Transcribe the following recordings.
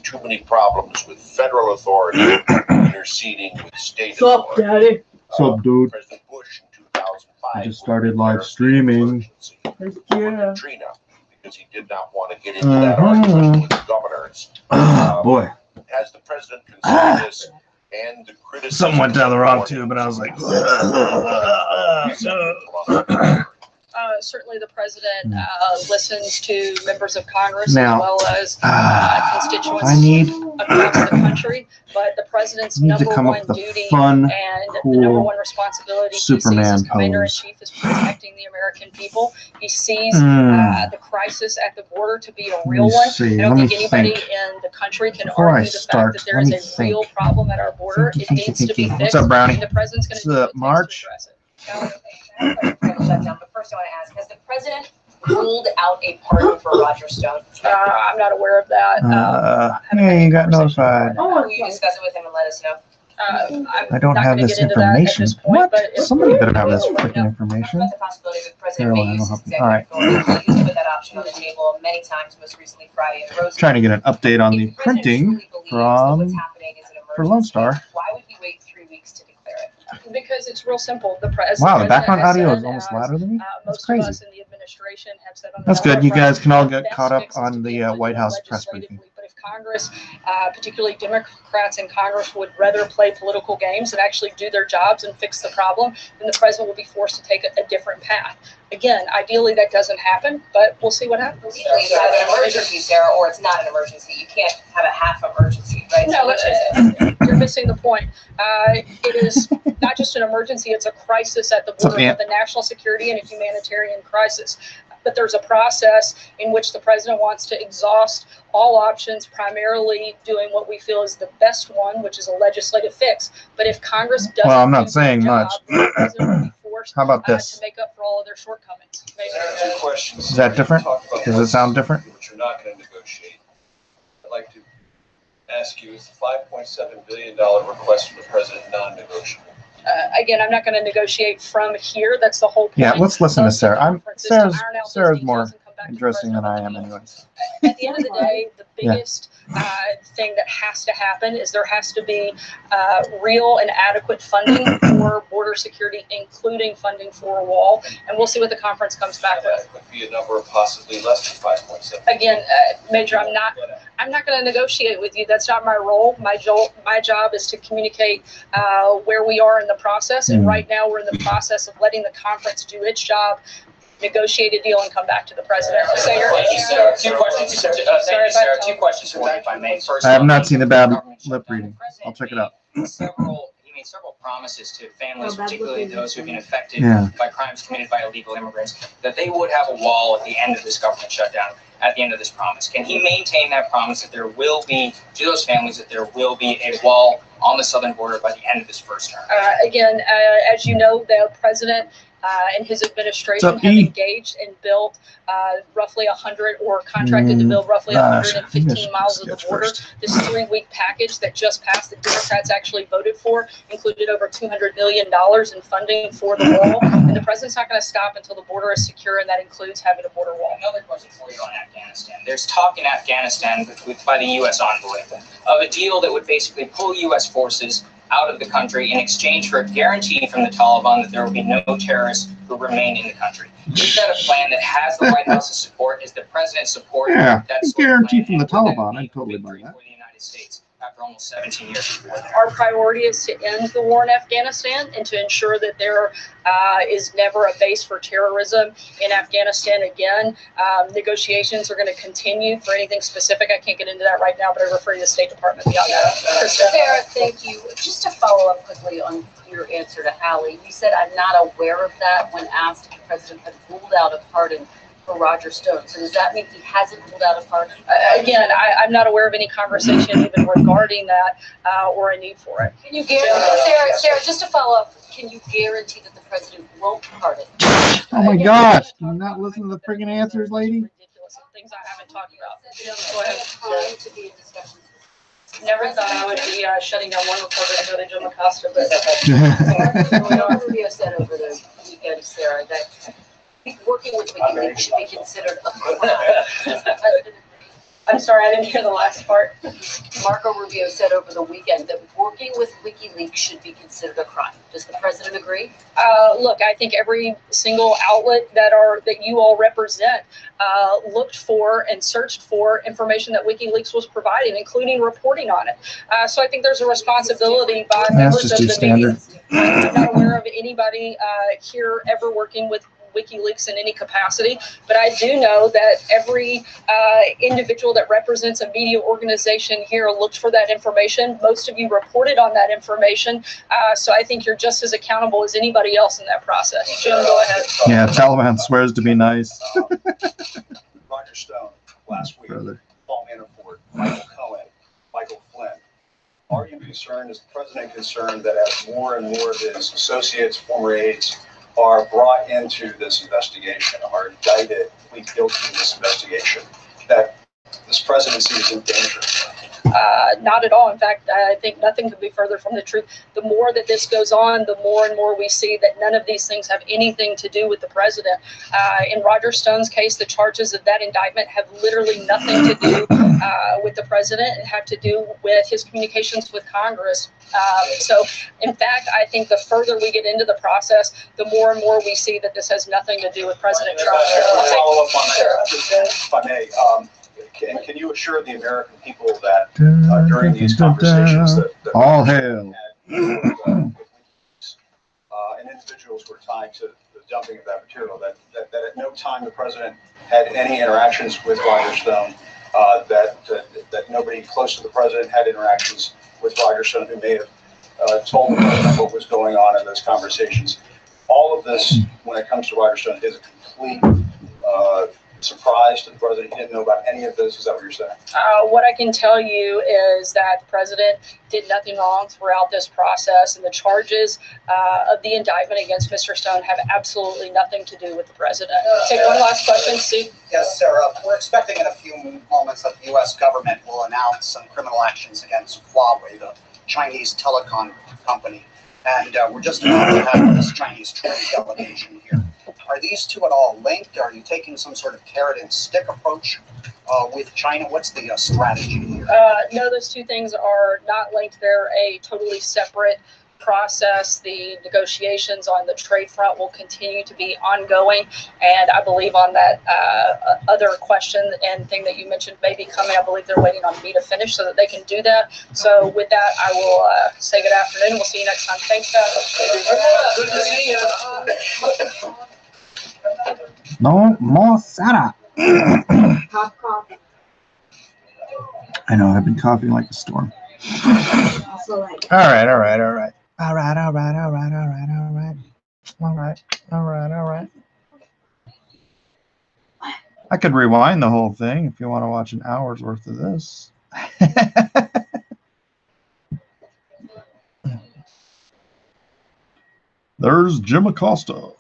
too many problems with federal authority interceding with state authority. Daddy? What's up, dude? President Bush in 2005 I just started live streaming. Yeah. Katrina, because he did not want to get into that argument with the governors. Boy. Has the president considered this and the criticism? Something went down the wrong tube, and I was like, certainly the president listens to members of Congress now, as well as constituents I need across the country, but the president's number one duty and cool, the number one responsibility Superman he sees as commander-in-chief is protecting the American people. He sees the crisis at the border to be a real one. I don't think anybody in the country can argue the fact that there is a real problem at our border. It needs to be fixed. What's up, Brownie? And the president's going to do what it takes to address it. Shutdown, but first I want to ask, has the president ruled out a pardon for Roger Stone? I'm not aware of that. Yeah, you got notified. Will you discuss it with him and let us know? I don't have this information. What? Somebody better have this freaking information. About the possibility that the president may use his All right. executive authority. He's put that option on the table many times, most recently Friday in Rose. Trying to get an update on the printing for Lone Star. Why would he wait 3 weeks to declare it? Because it's real simple. The president. Wow, the background audio is almost louder than me. That's crazy. Most of us in the administration have said on That's good. You guys can all get caught up fixes on to the be White House press legislatively. briefing. But if Congress, particularly Democrats in Congress, would rather play political games and actually do their jobs and fix the problem, then the president will be forced to take a different path. Again, ideally that doesn't happen, but we'll see what happens. Either you have an emergency, Sarah, or it's not an emergency. You can't have a half emergency, right? No, So which is it? you're missing the point. It is not just an emergency, it's a crisis at the border of the national security and a humanitarian crisis. But there's a process in which the president wants to exhaust all options, primarily doing what we feel is the best one, which is a legislative fix. But if Congress doesn't, well, I'm not saying much. The president will be forced How about this? to make up for all of their shortcomings. Two questions. Is that different? Does it sound different? Which you're not going to negotiate. I'd like to ask you, is the $5.7 billion request from the president non-negotiable? Again, I'm not going to negotiate from here. That's the whole point. Yeah, let's listen to Sarah. Sarah's Sarah's more interesting than I am anyways. At the end of the day, the biggest thing that has to happen is there has to be real and adequate funding for border security, including funding for a wall. And we'll see what the conference comes back with. That could be a number of possibly less than 5.7. Again, Major, I'm not going to negotiate with you. That's not my role. My job is to communicate where we are in the process. And right now we're in the process of letting the conference do its job, negotiate a deal, and come back to the president. Sarah, two questions. Thank you, Sarah. Two questions for you, if I may. First, I have not seen the bad lip reading. I'll check it out. He made several promises to families, particularly those who have been affected by crimes committed by illegal immigrants, that they would have a wall at the end of this government shutdown, at the end of this promise. Can he maintain that promise that there will be, to those families, that there will be a wall on the southern border by the end of this first term? Again, as you know, the president and his administration have engaged and built roughly 100, or contracted to build roughly 115 miles of the border. This 3-week package that just passed, the Democrats actually voted for, included over $200 million in funding for the wall. And the president's not going to stop until the border is secure, and that includes having a border wall. Another question for you on Afghanistan. There's talk in Afghanistan by the U.S. envoy of a deal that would basically pull U.S. forces out of the country in exchange for a guarantee from the Taliban that there will be no terrorists who remain in the country. Is that a plan that has the White House's support? Is the president's support? Yeah, that guarantee from the Taliban. I totally buy that. For the United States after almost 17 years before that. Our priority is to end the war in Afghanistan and to ensure that there is never a base for terrorism in Afghanistan again. Negotiations are going to continue. For anything specific, I can't get into that right now, but I refer you to the State Department beyond that. Sarah, thank you. Just to follow up quickly on your answer to Hallie, you said, I'm not aware of that when asked if the president had ruled out a pardon for Roger Stone. So does that mean he hasn't ruled out a pardon? Again, I'm not aware of any conversation even regarding that or a need for it. Can you guarantee, Sarah, just to follow up, can you guarantee that the president won't pardon? Oh my gosh, can you not listen to the friggin' answers, lady? Ridiculous things I haven't talked about. Go ahead. To be in discussion. Never thought I would be shutting down one reporter to go to Jim Acosta, but Rubio said over the weekend, Sarah, that working with McKinney should be considered a crime. I'm sorry, I didn't hear the last part. Marco Rubio said over the weekend that working with WikiLeaks should be considered a crime. Does the president agree? Look, I think every single outlet that you all represent looked for and searched for information that WikiLeaks was providing, including reporting on it. So I think there's a responsibility by members of the media. I'm not aware of anybody here ever working with WikiLeaks in any capacity, but I do know that every individual that represents a media organization here looked for that information. Most of you reported on that information, so I think you're just as accountable as anybody else in that process. Jim, go ahead. Yeah, Taliban swears to be nice. Roger Stone last week, Paul Manafort, Michael Cohen, Michael Flynn. Are you concerned, is the president concerned, that as more and more of his associates, former aides, are brought into this investigation, are indicted, plead guilty in this investigation, that this presidency is in danger? Not at all. In fact, I think nothing could be further from the truth. The more that this goes on, the more and more we see that none of these things have anything to do with the president. In Roger Stone's case, the charges of that indictment have literally nothing to do with the president and have to do with his communications with Congress. So, in fact, I think the further we get into the process, the more and more we see that this has nothing to do with President Trump. I'll follow up on that, if I may. Can you assure the American people that during these conversations that all hail and individuals were tied to the dumping of that material, that at no time the president had any interactions with Roger Stone, that nobody close to the president had interactions with Roger Stone who may have told the president what was going on in those conversations? All of this, when it comes to Roger Stone, is a complete surprise to the president. He didn't know about any of this. Is that what you're saying? What I can tell you is that the president did nothing wrong throughout this process, and the charges of the indictment against Mr. Stone have absolutely nothing to do with the president. Take one last question, Steve. Yes, Sarah. We're expecting in a few moments that the U.S. government will announce some criminal actions against Huawei, the Chinese telecom company. And we're just about to have this Chinese trade delegation here. Are these two at all linked? Are you taking some sort of carrot and stick approach with China? What's the strategy here? No, those two things are not linked. They're a totally separate process. The negotiations on the trade front will continue to be ongoing. And I believe on that other question and thing that you mentioned may be coming, I believe they're waiting on me to finish so that they can do that. So with that, I will say good afternoon. We'll see you next time. Thanks, guys. Good to see you. No more Sarah. Cough, cough. I know, I've been coughing like a storm. Also like. All right. I could rewind the whole thing if you want to watch an hour's worth of this. There's Jim Acosta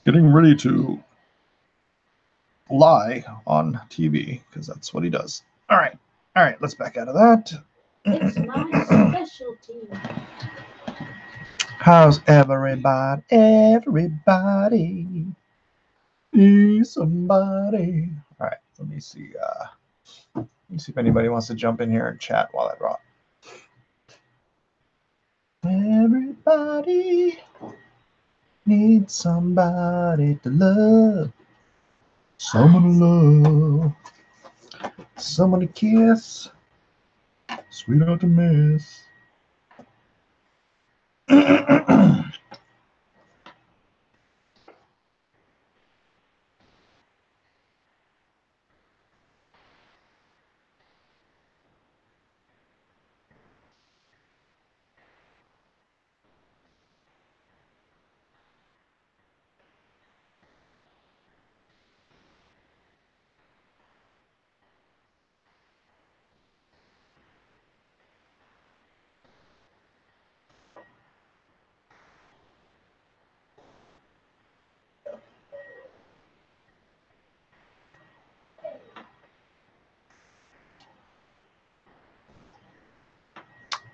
getting ready to lie on TV because that's what he does. All right, let's back out of that. It's my specialty. How's everybody? Everybody needs somebody. All right, let me see. Let me see if anybody wants to jump in here and chat while I draw. Everybody needs somebody to love, someone to love, someone to kiss, sweetheart to miss.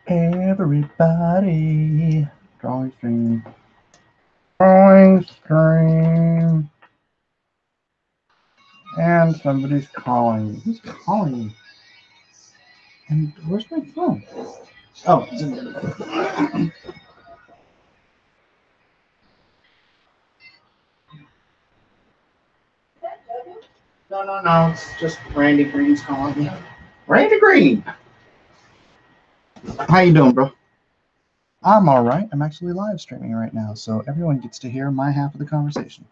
Everybody, drawing stream, on, somebody's calling. Who's calling me? And where's my phone? Oh, it's in there. No. It's just Randy Green's calling me. Randy Green. How you doing, bro? I'm all right. I'm actually live streaming right now, so everyone gets to hear my half of the conversation.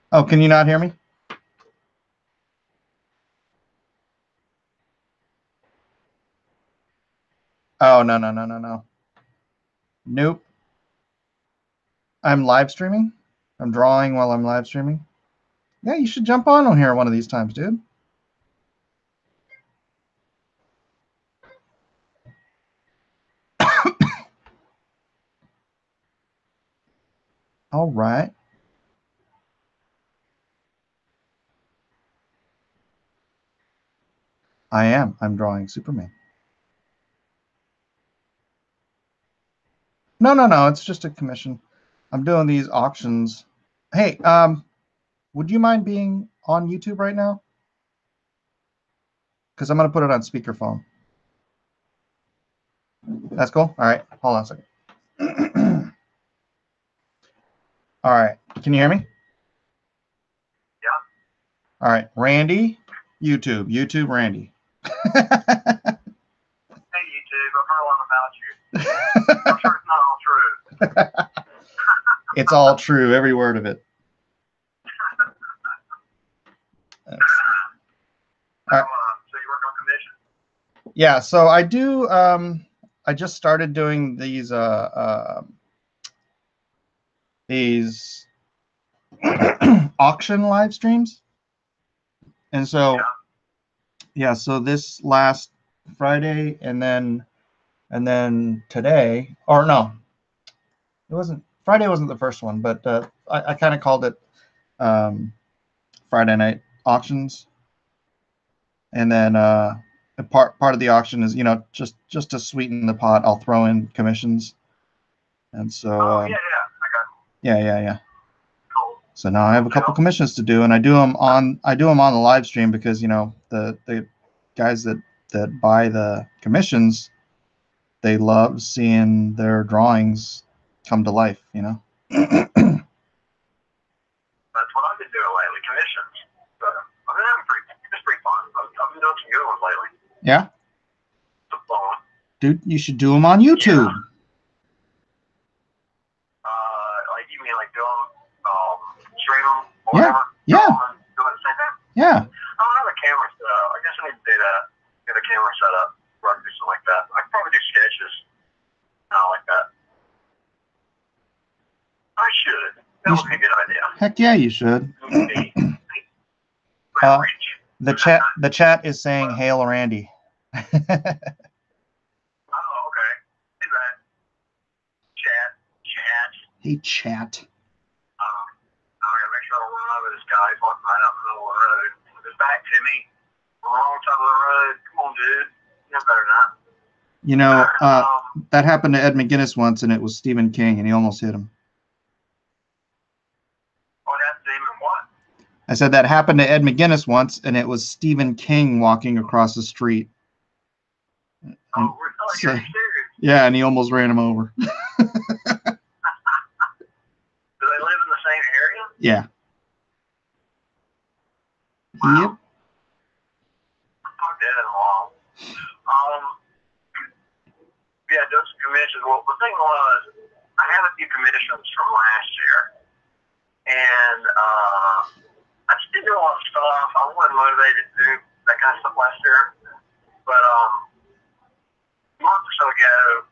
Oh, can you not hear me? Oh, no. Nope. I'm live streaming. I'm drawing while I'm live streaming. Yeah, you should jump on here one of these times, dude. All right. I am. I'm drawing Superman. No. It's just a commission. I'm doing these auctions. Hey, would you mind being on YouTube right now? Because I'm going to put it on speakerphone. That's cool? All right. Hold on a second. All right. Can you hear me? Yeah. All right. Randy, YouTube. YouTube, Randy. Hey, YouTube. I've heard a lot about you. I'm sure it's not all true. It's all true. Every word of it. All right. So you work on commission? Yeah. So I do. I just started doing these auction live streams, and so yeah. So this last Friday, and then today, or no, it wasn't. Friday wasn't the first one, but I kind of called it Friday night auctions, and then part of the auction is, you know, just to sweeten the pot, I'll throw in commissions, and so yeah. Cool. So now I have a couple commissions to do, and I do them on the live stream because, you know, the guys that buy the commissions, they love seeing their drawings come to life, you know. That's what I've been doing lately, commissions. But I mean, it's pretty fun. I've been doing some good ones lately. Yeah? It's fun. Dude, you should do them on YouTube. Yeah. Like, you mean like do them, stream them, or whatever? Yeah. Do it at the same time? Yeah. I don't have a camera set up. I guess I need to do that. Get a camera set up where I can do something like that. I could probably do sketches. Like that. I should. That would be a good idea. Heck yeah, you should. The chat is saying hail Randy. Oh, okay. Hey, man. Chat. Hey, chat. I gotta make sure I don't run over this guy. He's walking right up the middle of the road. He's back to me. On the wrong side of the road. Come on, dude. You know better than that. You know, that happened to Ed McGuinness once, and it was Stephen King, and he almost hit him. I said that happened to Ed McGuinness once, and it was Stephen King walking across the street. Oh, so, yeah, and he almost ran him over. Do they live in the same area? Yeah. Wow. Yep. Yeah, those commissions. Well, the thing was, I had a few commissions from last year, and I just didn't do a lot of stuff. I wasn't motivated to do that kind of stuff last year. But a month or so ago,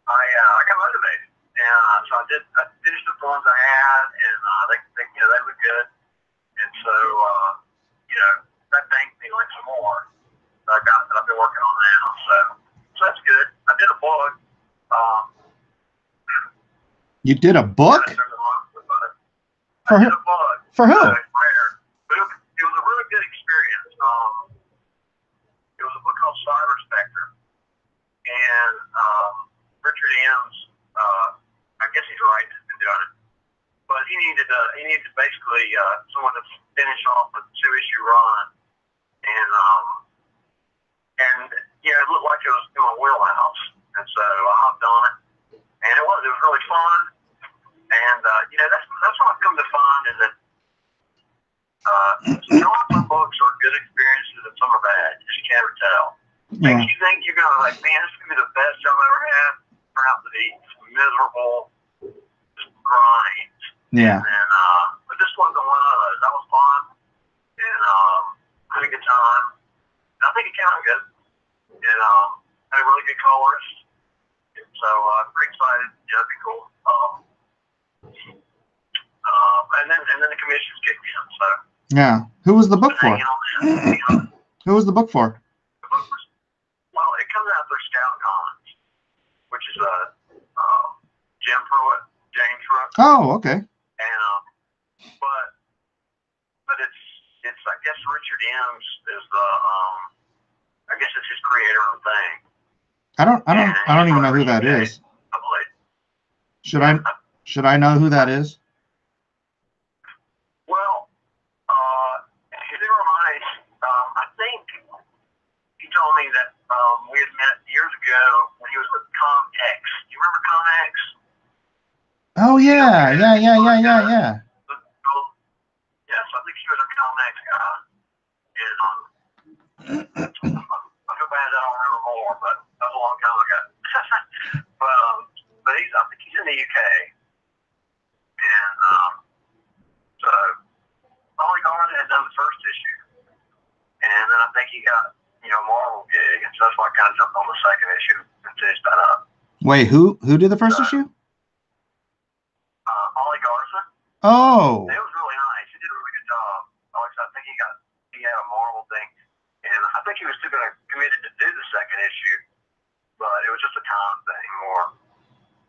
I got motivated, and so I finished the ones I had, and they look good, and so that banked me like some more that I've been working on now. So that's good. I did a book. You did a book? For who? For who? But it was a really good experience. It was a book called Cyber Spectre, and Richard M's guess he's right. He's been doing it. But he needed basically someone to finish off a 2-issue run, and yeah, it looked like it was in my wheelhouse, and so I hopped on it, and it was really fun, and you know, that's what I've come to find is that some books are good experiences and some are bad. You just can't ever tell. Yeah. Makes you think you're gonna like, man, this is gonna be the best job I ever had. Turn out to be miserable, just grind. Yeah. And but this wasn't one of those. That was fun, and had a good time. And I think it came out good. And had a really good colorist. So I'm pretty excited. Yeah, it'd be cool. And then the commissions kicked in. So Yeah. Who was the book for? Who was the book for? The book was, well, it comes out through Scout Cons, which is Jim Pruitt, James Pruitt. Oh, okay. And but it's I guess Richard M's is the I guess it's his creator-owned thing. I don't even know who that is. I believe. Should I know who that is? Well, if they were nice, I think he told me that we had met years ago when he was with ComX. Do you remember ComX? Oh yeah. Yes, I think he was a ComX guy. And I feel bad that I don't remember more, but that was a long time ago. but I think he's in the UK. And so Ollie Garza had done the first issue. And then I think he got, Marvel gig, and so that's why I kind of jumped on the second issue and finished that up. Wait, who did the first issue? Ollie Garza. Oh. It was really nice. He did a really good job. I think he had a Marvel thing, and I think he was still committed to do the second issue, but it was just a time thing,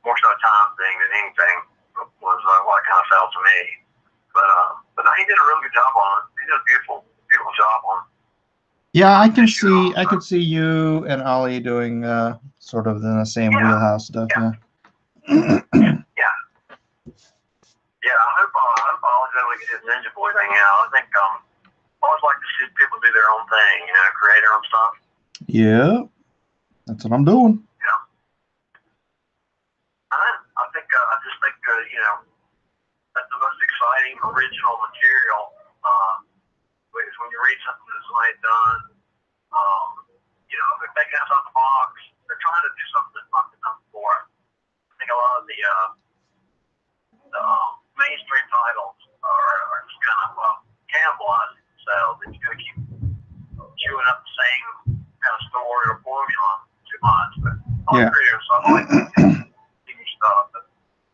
more so a time thing than anything was what it kind of felt to me. But no, he did a really good job on it. He did a beautiful job on it. Yeah, I can see you and Ollie doing sort of in the same wheelhouse stuff. Yeah. Yeah, I hope Ollie's able to get his Ninja Boy thing out. I think I always like to see people do their own thing, create their own stuff. Yeah, that's what I'm doing. Yeah. I just think that's the most exciting original material. Is when you read something that somebody's done, if they get us off the box, they're trying to do something that's not been done before. I think a lot of the mainstream titles are just kind of cannibalizing themselves. They're just going to keep chewing up the same kind of story or formula too much. But I'm creative, so I like new stuff. But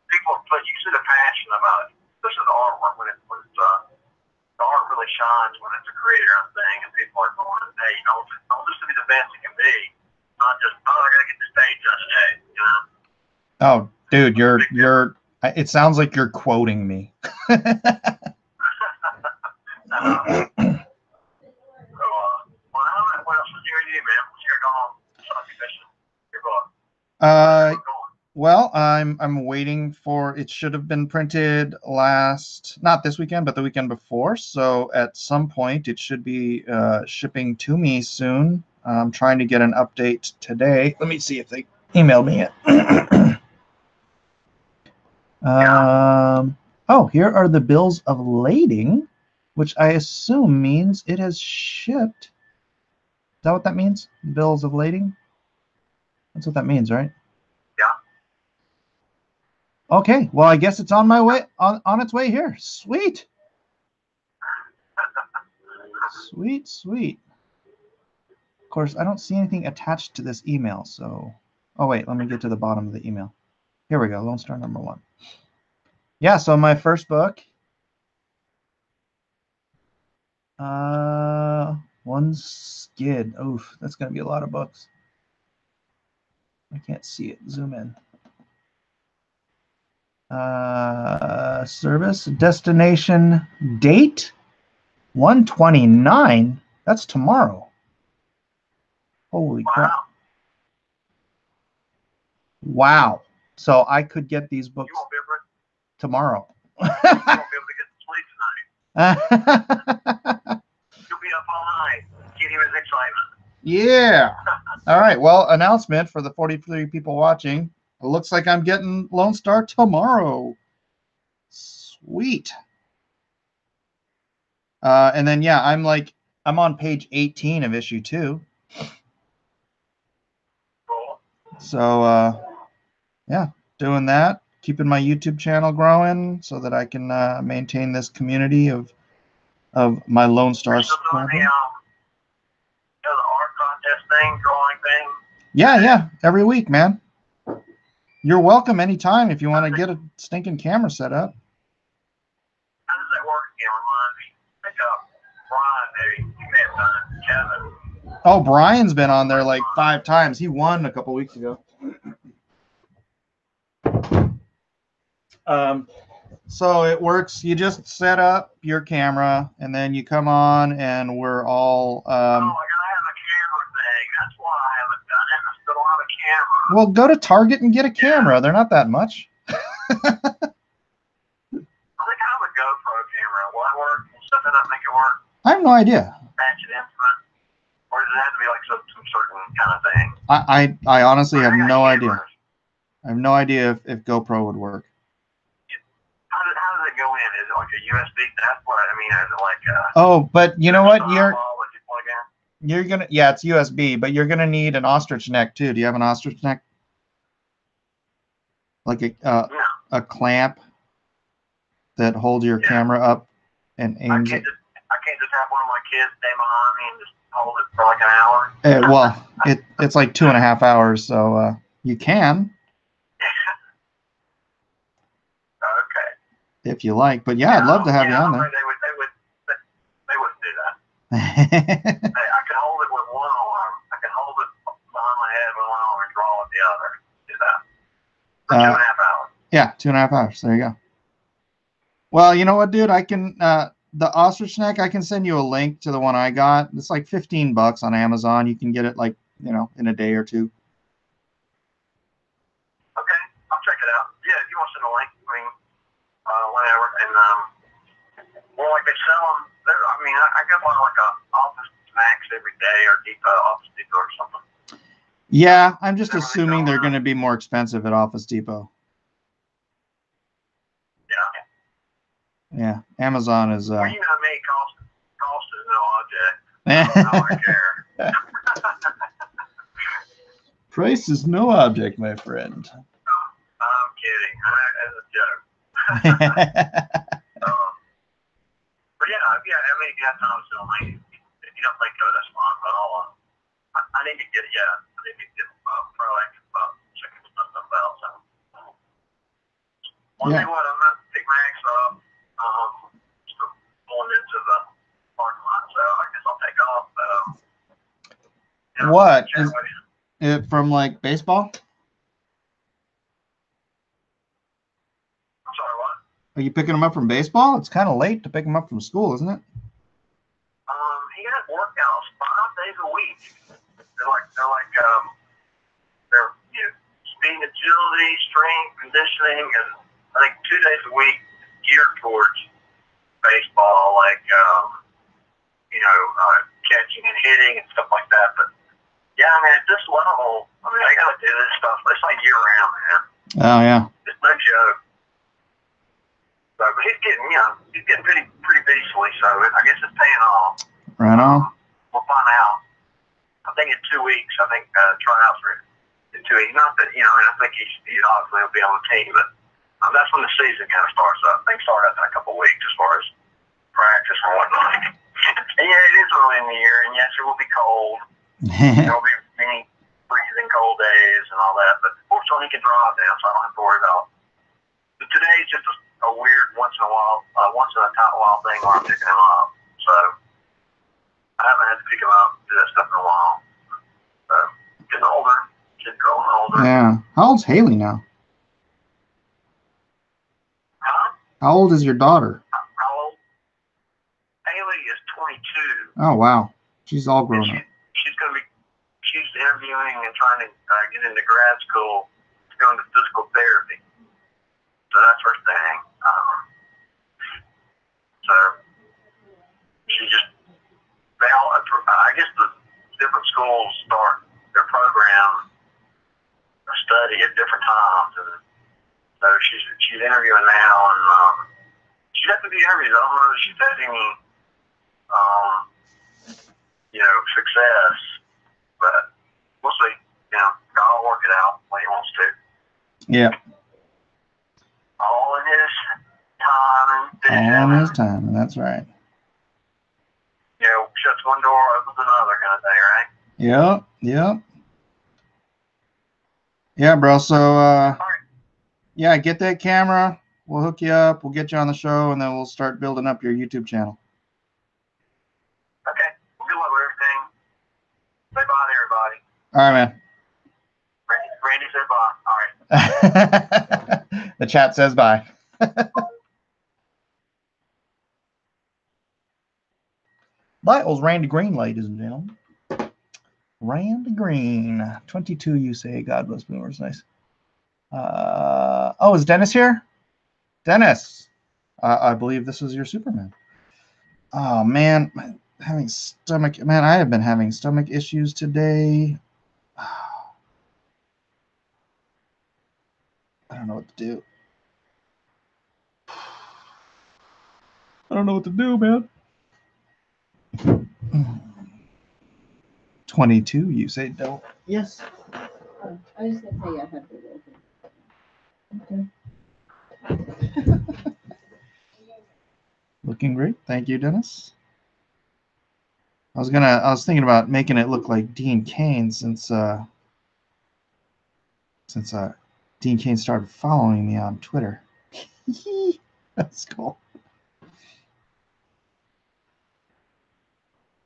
people, you see the passion about it. This is the artwork when it's the art really shines when it's a creator thing, and people are going, hey, I want this to be the best it can be, not just, I gotta get this page done today, Oh, dude, you're. It sounds like you're quoting me. So, what else is there to do, man? What's your going on? Your book. Well, I'm waiting for it. Should have been printed not this weekend, but the weekend before. So at some point, it should be shipping to me soon. I'm trying to get an update today. Let me see if they emailed me it. Oh, here are the bills of lading, which I assume means it has shipped. Is that what that means? Bills of lading? That's what that means, right? Okay, well, I guess it's on my way, on its way here. Sweet. Sweet. Of course, I don't see anything attached to this email, so... Oh, wait, let me get to the bottom of the email. Here we go, Lone Star number 1. Yeah, so my first book. One skid. Oof, that's going to be a lot of books. I can't see it. Zoom in. Service destination date 1/29. That's tomorrow. Holy crap! Wow. So I could get these books You won't be able tomorrow. to, you won't be able to get to sleep tonight. You'll be up all night. Get him his excitement. Yeah. All right. Well, announcement for the 43 people watching. It looks like I'm getting Lone Star tomorrow. Sweet. And then, yeah, I'm on page 18 of issue 2. Cool. So, yeah, doing that. Keeping my YouTube channel growing so that I can maintain this community of my Lone Star You're still doing subscribers. the art contest thing, drawing thing? Yeah, every week, man. You're welcome anytime if you want to get a stinking camera set up. How does that work again? Remind me. I think Brian, maybe. You may have done it. Kevin. Oh, Brian's been on there like 5 times. He won a couple weeks ago. So it works. You just set up your camera, and then you come on, and we're all. Oh, I gotta have a camera thing. That's why I haven't done it. I still don't have a camera. Well, go to Target and get a camera. They're not that much. I think I have a GoPro camera. Will it work? Set it up, make it work. I have no idea. Patch it in front. Or does it have to be like some certain kind of thing? I honestly have I got no idea. cameras. I have no idea if GoPro would work. How does it go in? Is it like a USB? That's what I mean. Is it like a... Oh, but you know what? You're You're gonna, yeah, it's USB, but you're gonna need an ostrich neck too. Do you have an ostrich neck? Like a clamp that holds your camera up and aims it. I can't just have one of my kids stay behind me and just hold it for like an hour. Well, it's like 2.5 hours, so you can. Okay. If you like, but yeah, I'd love to have you on there. They wouldn't do that. I can hold it with one arm. I can hold it behind my head with one arm and draw with the other. Do that. For 2.5 hours. Yeah, 2.5 hours. There you go. Well, you know what, dude? I can the ostrich neck. I can send you a link to the one I got. It's like $15 on Amazon. You can get it like in a day or 2. Okay, I'll check it out. Yeah, if you want to send a link, I mean, whatever. And well, like they sell them. I mean, I get one like a Office Max every day or Office Depot or something. Yeah, I'm just assuming they're going to be more expensive at Office Depot. Yeah, Amazon is. Well, you know me, cost is no object. I don't care. Price is no object, my friend. I'm kidding. As a joke. But yeah, I mean, if you have time to sell me, if you don't think of it, that's fine. But I need to get proactive about checking stuff out. So one thing, what I'm not pick Max up. Pulling into the parking lot, so I guess I'll take off. But, what is it from, like baseball? I'm sorry, what? Are you picking them up from baseball? It's kind of late to pick them up from school, isn't it? He has workouts 5 days a week. They're speed, agility, strength, conditioning, and I think 2 days a week geared towards baseball, like catching and hitting and stuff like that. But yeah, I mean, at this level, I gotta do this stuff. It's like year round, man. Oh yeah. It's no joke. So, but he's getting pretty beastly. So I guess it's paying off. Right on. We'll find out. I think in 2 weeks. I think tryouts are in 2 weeks. Not that and I think he obviously will be on the team, but that's when the season kind of starts up. Things start up in a couple of weeks as far as practice and whatnot. And yeah, it is early in the year, and yes, it will be cold. There will be many freezing cold days and all that, but fortunately he can drive now, so I don't have to worry about it. But today is just a weird once in a while thing where I'm picking him up. So I haven't had to pick him up and do that stuff in a while. So getting older, kid growing older. Yeah. How old's Haley now? How old is your daughter? How old? Haley is 22. Oh wow, she's all grown up. She's interviewing and trying to get into grad school to go going to physical therapy. So that's her thing. So she just, they all, I guess the different schools start their program or study at different times. And so she's interviewing now, and she's at the interviews. I don't know if she's had any, success, but we'll see. God will work it out when he wants to. Yeah. All in his time. All in his time, and that's right. Shuts one door, opens another kind of thing, right? Yep, yep. Yeah, bro. So, yeah, get that camera. We'll hook you up. We'll get you on the show, and then we'll start building up your YouTube channel. Okay. Well, good luck with everything. Say bye to everybody. All right, man. Randy said bye. All right. The chat says bye. That was Randy Green, ladies and gentlemen. Randy Green. 22, you say. God bless boomers. Nice. Oh, is Dennis here? Dennis. I believe this is your Superman. Oh, man. Having stomach. Man, I have been having stomach issues today. I don't know what to do. I don't know what to do, man. 22, you say don't. Yes. I was going to say I have it open. Okay. Looking great. Thank you, Dennis. I was thinking about making it look like Dean Cain since Dean Cain started following me on Twitter. That's cool.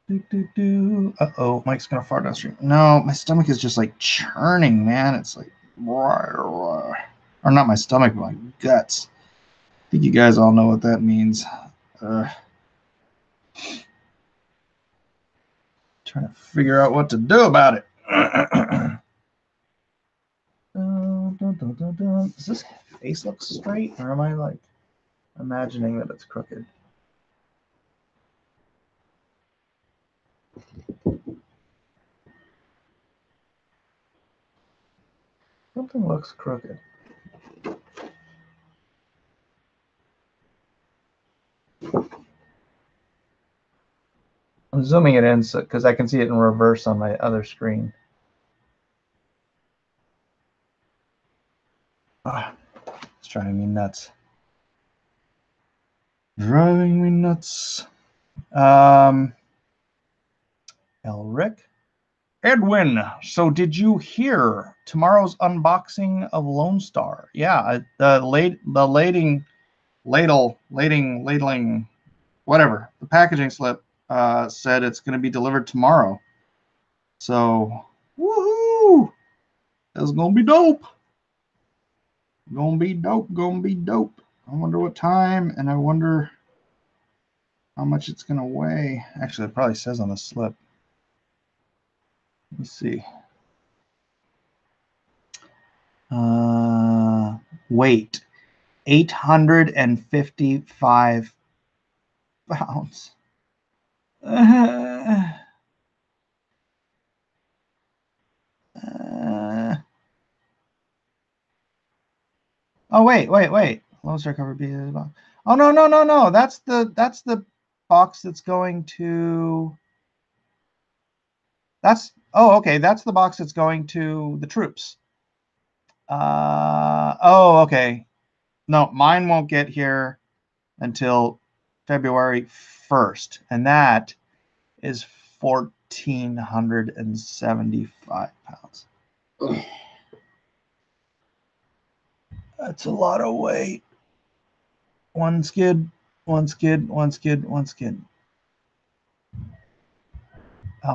Uh-oh, Mike's gonna fart downstream. No, my stomach is just like churning, man. It's like, or not my stomach, but my guts. I think you guys all know what that means. Trying to figure out what to do about it. Does this face look straight, or am I like imagining that it's crooked? Something looks crooked. I'm zooming it in because I can see it in reverse on my other screen. It's driving me nuts. Driving me nuts. Elric. Edwin, so did you hear tomorrow's unboxing of Lone Star? Yeah, ladling, whatever. The packaging slip said it's going to be delivered tomorrow. So, woohoo! That's going to be dope. Gonna be dope. Gonna be dope. I wonder what time, and I wonder how much it's going to weigh. Actually, it probably says on the slip. Let me see. Weight 855 pounds. Oh wait. Lone Star cover B. Oh no. That's the box that's going to. Okay. That's the box that's going to the troops. Oh, okay. No, mine won't get here until February 1st, and that is 1,475 pounds. Ugh. That's a lot of weight. One skid. Oh,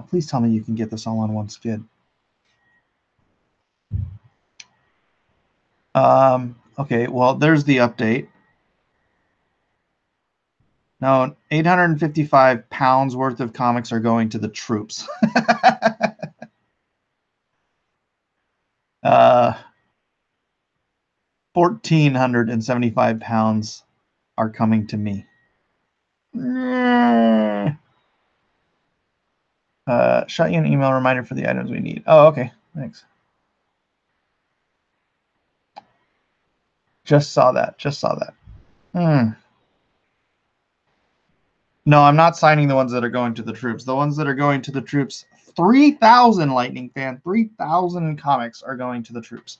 please tell me you can get this all on one skid. Okay, well, there's the update. No, 855 pounds worth of comics are going to the troops. 1,475 pounds are coming to me. Shot you an email reminder for the items we need. Oh, okay. Thanks. Just saw that. Just saw that. No, I'm not signing the ones that are going to the troops. The ones that are going to the troops, 3,000 Lightning Fan, 3,000 comics are going to the troops.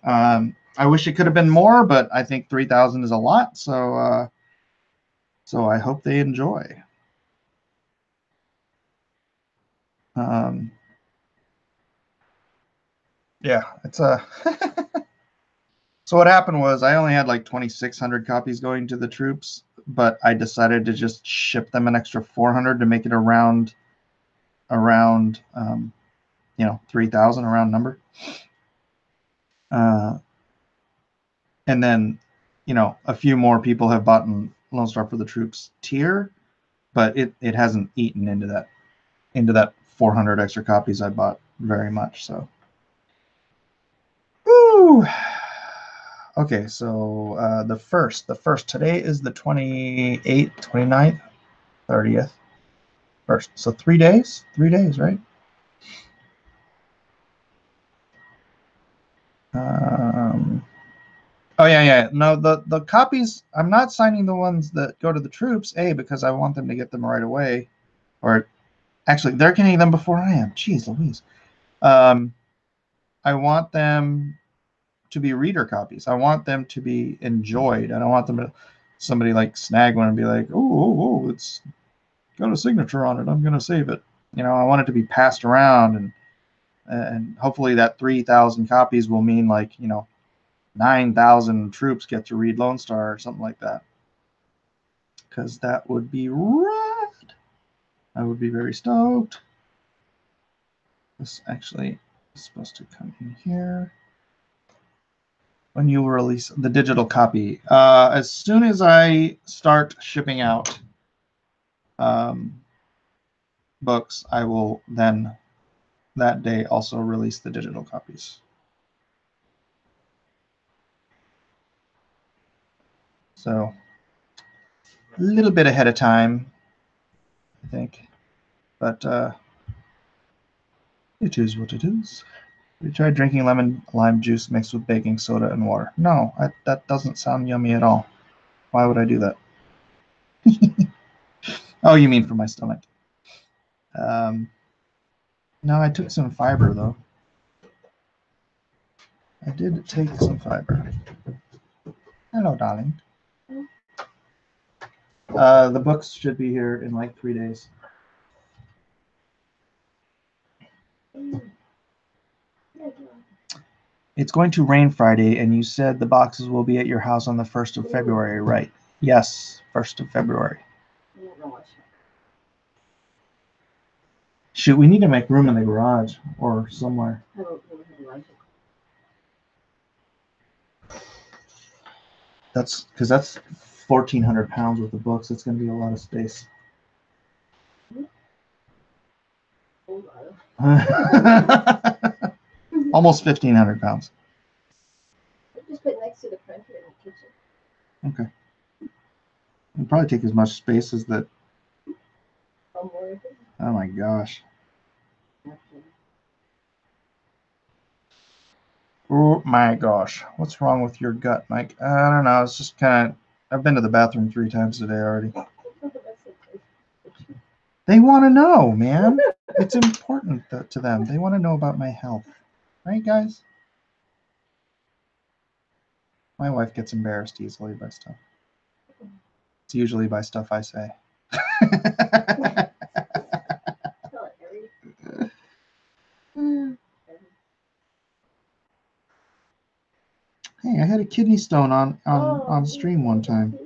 I wish it could have been more, but I think 3,000 is a lot. So, so I hope they enjoy. Yeah, it's a. So what happened was I only had like 2,600 copies going to the troops, but I decided to just ship them an extra 400 to make it around, you know, 3,000, a round number. And then, you know, a few more people have bought Lone Star for the Troops tier, but it hasn't eaten into that 400 extra copies I bought very much. So, woo. Okay, so the first today is the 28th, 29th, 30th, 1st. So 3 days, right? Oh yeah. No, the copies. I'm not signing the ones that go to the troops. Because I want them to get them right away, or actually, they're getting them before I am. Jeez Louise. I want them to be reader copies. I want them to be enjoyed. I don't want them to somebody like snag one and be like, oh, it's got a signature on it. I'm gonna save it. You know, I want it to be passed around, and hopefully that 3,000 copies will mean, like, you know, 9,000 troops get to read Lone Star or something like that. Because that would be rad. I would be very stoked. This actually is supposed to come in here. When you release the digital copy, as soon as I start shipping out books, I will then that day also release the digital copies. So a little bit ahead of time, I think, but it is what it is. We tried drinking lime juice mixed with baking soda and water. No, that doesn't sound yummy at all. Why would I do that? Oh, you mean for my stomach? No, I took some fiber, though. I did take some fiber. Hello, darling. The books should be here in like 3 days. It's going to rain Friday, and you said the boxes will be at your house on the 1st of February, right? Yes, 1st of February. Shoot, we need to make room in the garage or somewhere. That's because that's 1,400 pounds worth of books. It's going to be a lot of space. Almost 1,500 pounds. Just put it next to the printer in the kitchen. Okay. It'll probably take as much space as that. Oh my gosh. Oh my gosh. What's wrong with your gut, Mike? I don't know. It's just kind of. I've been to the bathroom 3 times today already. They want to know, man. It's important to them. They want to know about my health. Right, guys? My wife gets embarrassed easily by stuff. It's usually by stuff I say. Hey, I had a kidney stone on stream one time.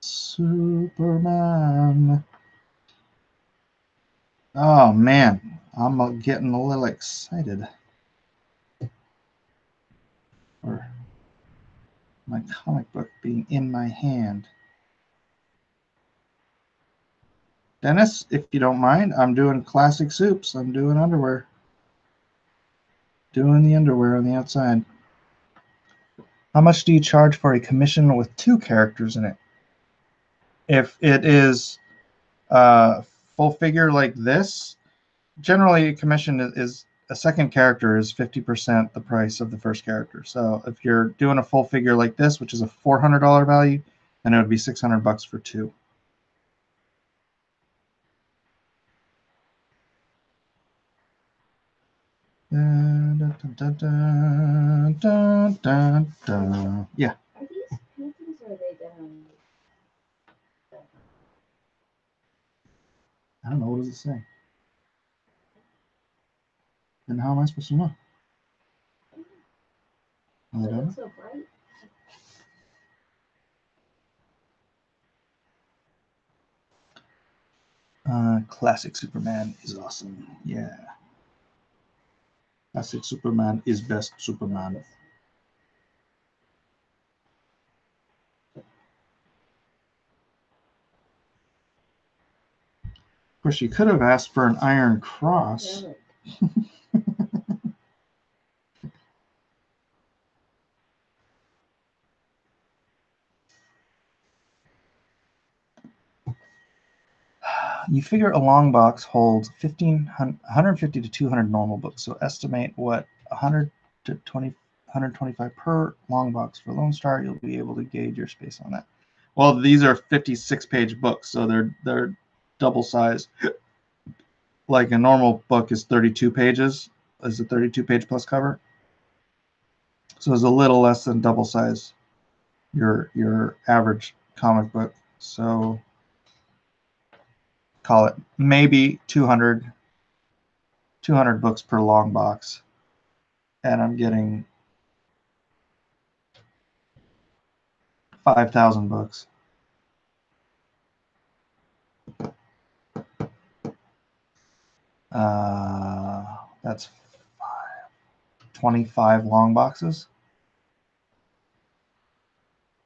Superman. Oh man, I'm getting a little excited. For my comic book being in my hand. Dennis, if you don't mind, I'm doing classic soups. I'm doing underwear. Doing the underwear on the outside. How much do you charge for a commission with 2 characters in it? If it is full figure like this, generally a commission is a second character is 50% the price of the first character. So if you're doing a full figure like this, which is a $400 value, then it would be $600 for 2. Yeah. Are these paintings or are they done? I don't know. What does it say? And how am I supposed to know? I They don't know. look so bright. Classic Superman is awesome. Yeah. Classic Superman is best Superman. Of course, you could have asked for an Iron Cross. You figure a long box holds 150 to 200 normal books, so estimate what 100 to 125 per long box for Lone Star. You'll be able to gauge your space on that. Well, these are 56-page books, so they're double size. Like a normal book is 32 pages, is a 32-page plus cover. So it's a little less than double size your average comic book. So call it maybe 200 books per long box, and I'm getting 5,000 books. That's 25 long boxes.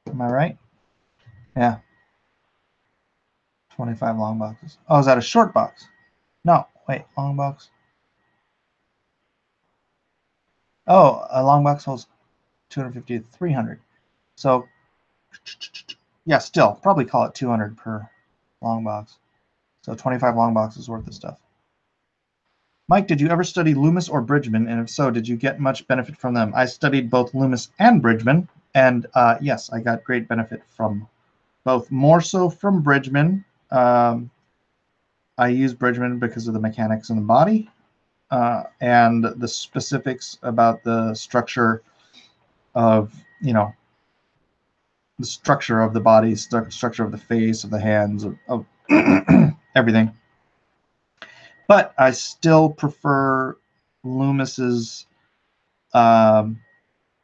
Am I right? Yeah. 25 long boxes. Oh, is that a short box? No, wait, long box. Oh, a long box holds 250 to 300. So, yeah, still, probably call it 200 per long box. So 25 long boxes worth of stuff. Mike, did you ever study Loomis or Bridgman? And if so, did you get much benefit from them? I studied both Loomis and Bridgman, and yes, I got great benefit from both. More so from Bridgman. I use Bridgman because of the mechanics in the body and the specifics about the structure of, the structure of the body, structure of the face, of the hands, of everything. But I still prefer Loomis's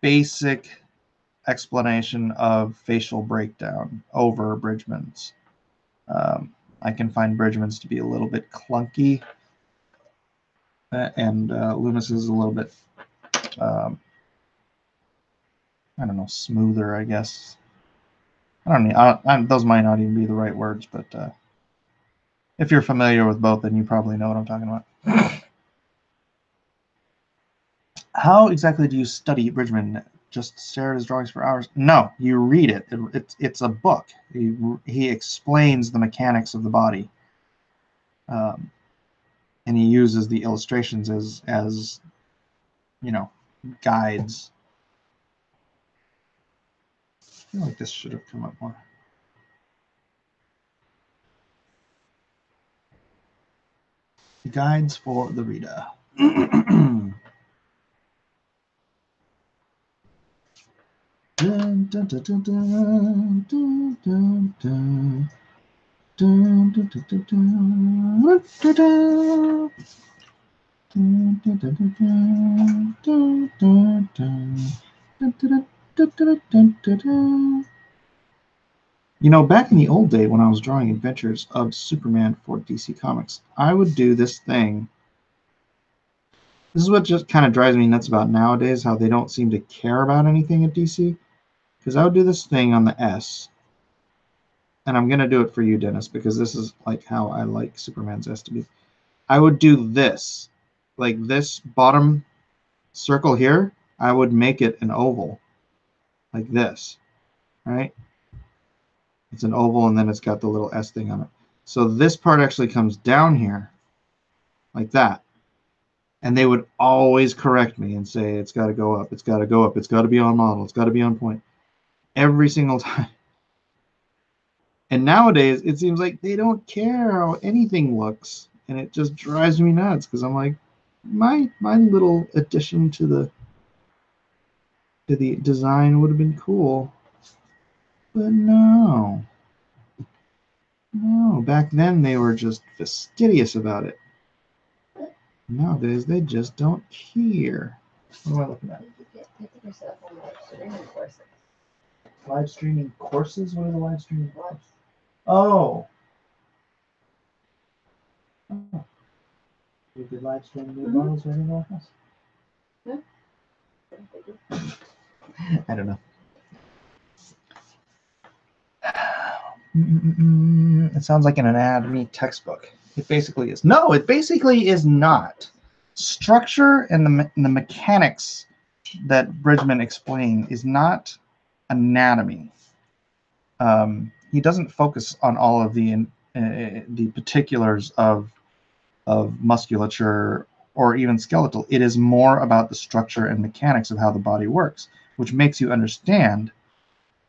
basic explanation of facial breakdown over Bridgman's. I can find Bridgman's to be a little bit clunky, and Loomis is a little bit, I don't know, smoother, I guess. I don't know. Those might not even be the right words, but if you're familiar with both, then you probably know what I'm talking about. How exactly do you study Bridgman? Just stare at his drawings for hours? No, you read it. It's a book. He explains the mechanics of the body, and he uses the illustrations as guides. I feel like this should have come up more. Guides for the reader. Dun, dun, dun, dun, dun, dun, dun, dun. Dun, dun, dun, dun, dun, dun, dun. Dun, dun, dun, dun, dun, dun, dun. Dun, dun, dun, dun, dun, dun, dun. Back in the old day when I was drawing adventures of Superman for DC Comics, I would do this thing. This is what just kind of drives me nuts about nowadays, how they don't seem to care about anything at DC. Because I would do this thing on the S, and I'm going to do it for you, Dennis, because this is like how I like Superman's S to be. I would do this, like this bottom circle here, I would make it an oval like this, right? It's an oval and then it's got the little S thing on it. So this part actually comes down here like that. And they would always correct me and say, it's got to go up, it's got to go up, it's got to be on model, it's got to be on point. Every single time. And nowadays, it seems like they don't care how anything looks. And it just drives me nuts because I'm like, my little addition to the design would have been cool. But no. No, back then they were just fastidious about it. Nowadays, they just don't care. What am I looking at? Live streaming courses? What are the live streaming courses? Oh. You could live stream new models right in our house? Yeah. I don't know. It sounds like an anatomy textbook. It basically is. No, it basically is not. Structure and the mechanics that Bridgman explained is not anatomy. He doesn't focus on all of the particulars of musculature or even skeletal. It is more about the structure and mechanics of how the body works, which makes you understand,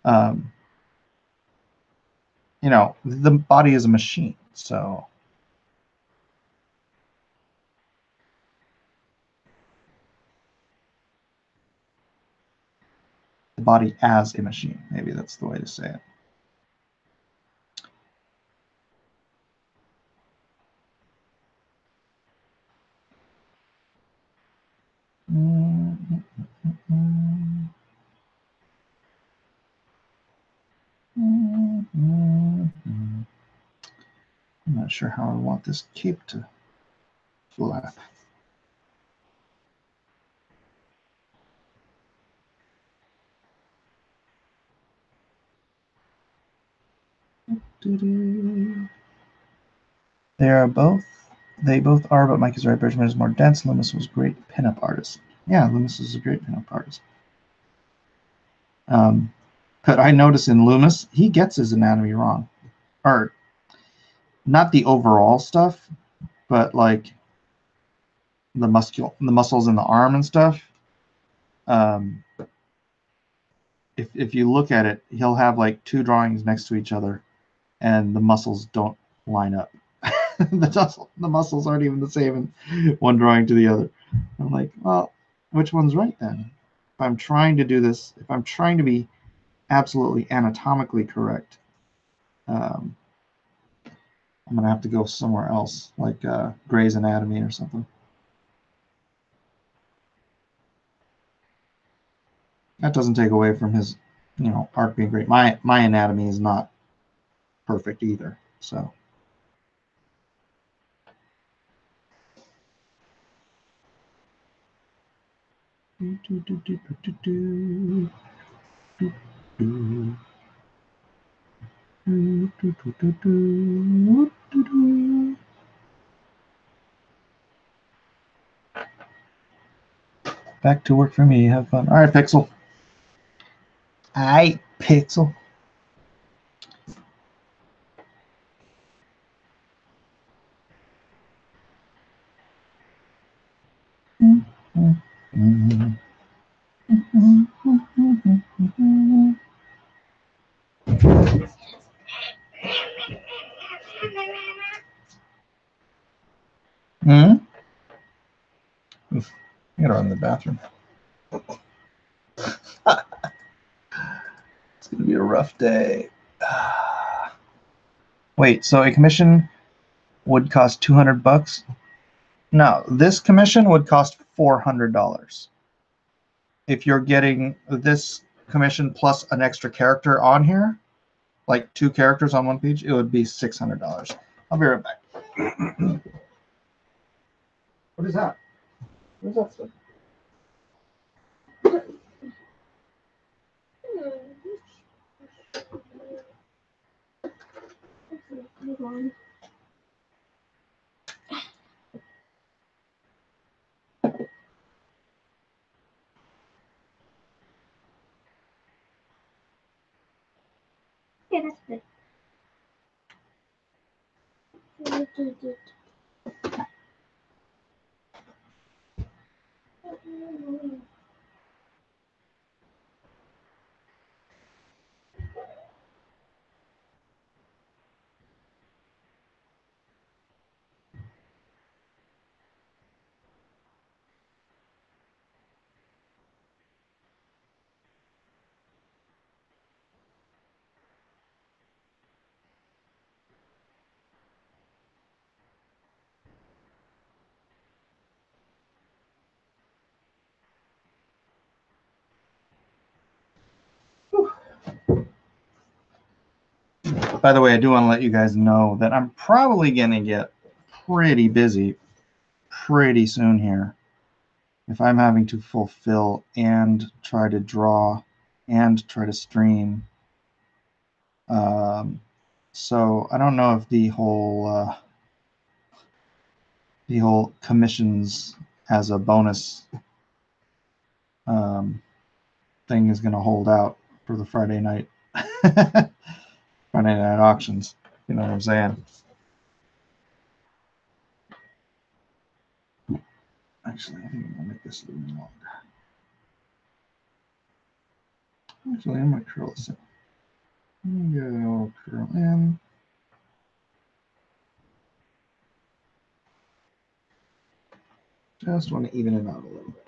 you know, the body is a machine. So the body as a machine, maybe that's the way to say it. I'm not sure how I want this cape to flap. They both are, but Mike is right. Bridgman is more dense. Loomis was a great pinup artist. Yeah, Loomis is a great pinup artist. But I notice in Loomis, he gets his anatomy wrong. Or not the overall stuff, but like the muscles in the arm and stuff. If you look at it, he'll have like two drawings next to each other, and the muscles don't line up. the muscles aren't even the same in one drawing to the other. I'm like, well, which one's right then? If I'm trying to do this, if I'm trying to be absolutely anatomically correct, I'm going to have to go somewhere else, like Gray's Anatomy or something. That doesn't take away from his, you know, art being great. My anatomy is not perfect either, so. Back to work for me. Have fun. All right, Pixel. Aight, Pixel. Oof, I gotta run to the bathroom. It's gonna be a rough day. Wait, so a commission would cost $200? No, this commission would cost $400. If you're getting this commission plus an extra character on here, like 2 characters on one page, it would be $600. I'll be right back. What is that? What is that stuff? Okay, that's good. By the way, I do want to let you guys know that I'm probably going to get pretty busy pretty soon here if I'm having to fulfill and try to draw and try to stream. So I don't know if the whole commissions as a bonus thing is going to hold out for the Friday night auctions. You know what I'm saying? Actually, I think I'm gonna make this a little longer. Actually, I might curl this in. Let me go curl in. Just want to even it out a little bit.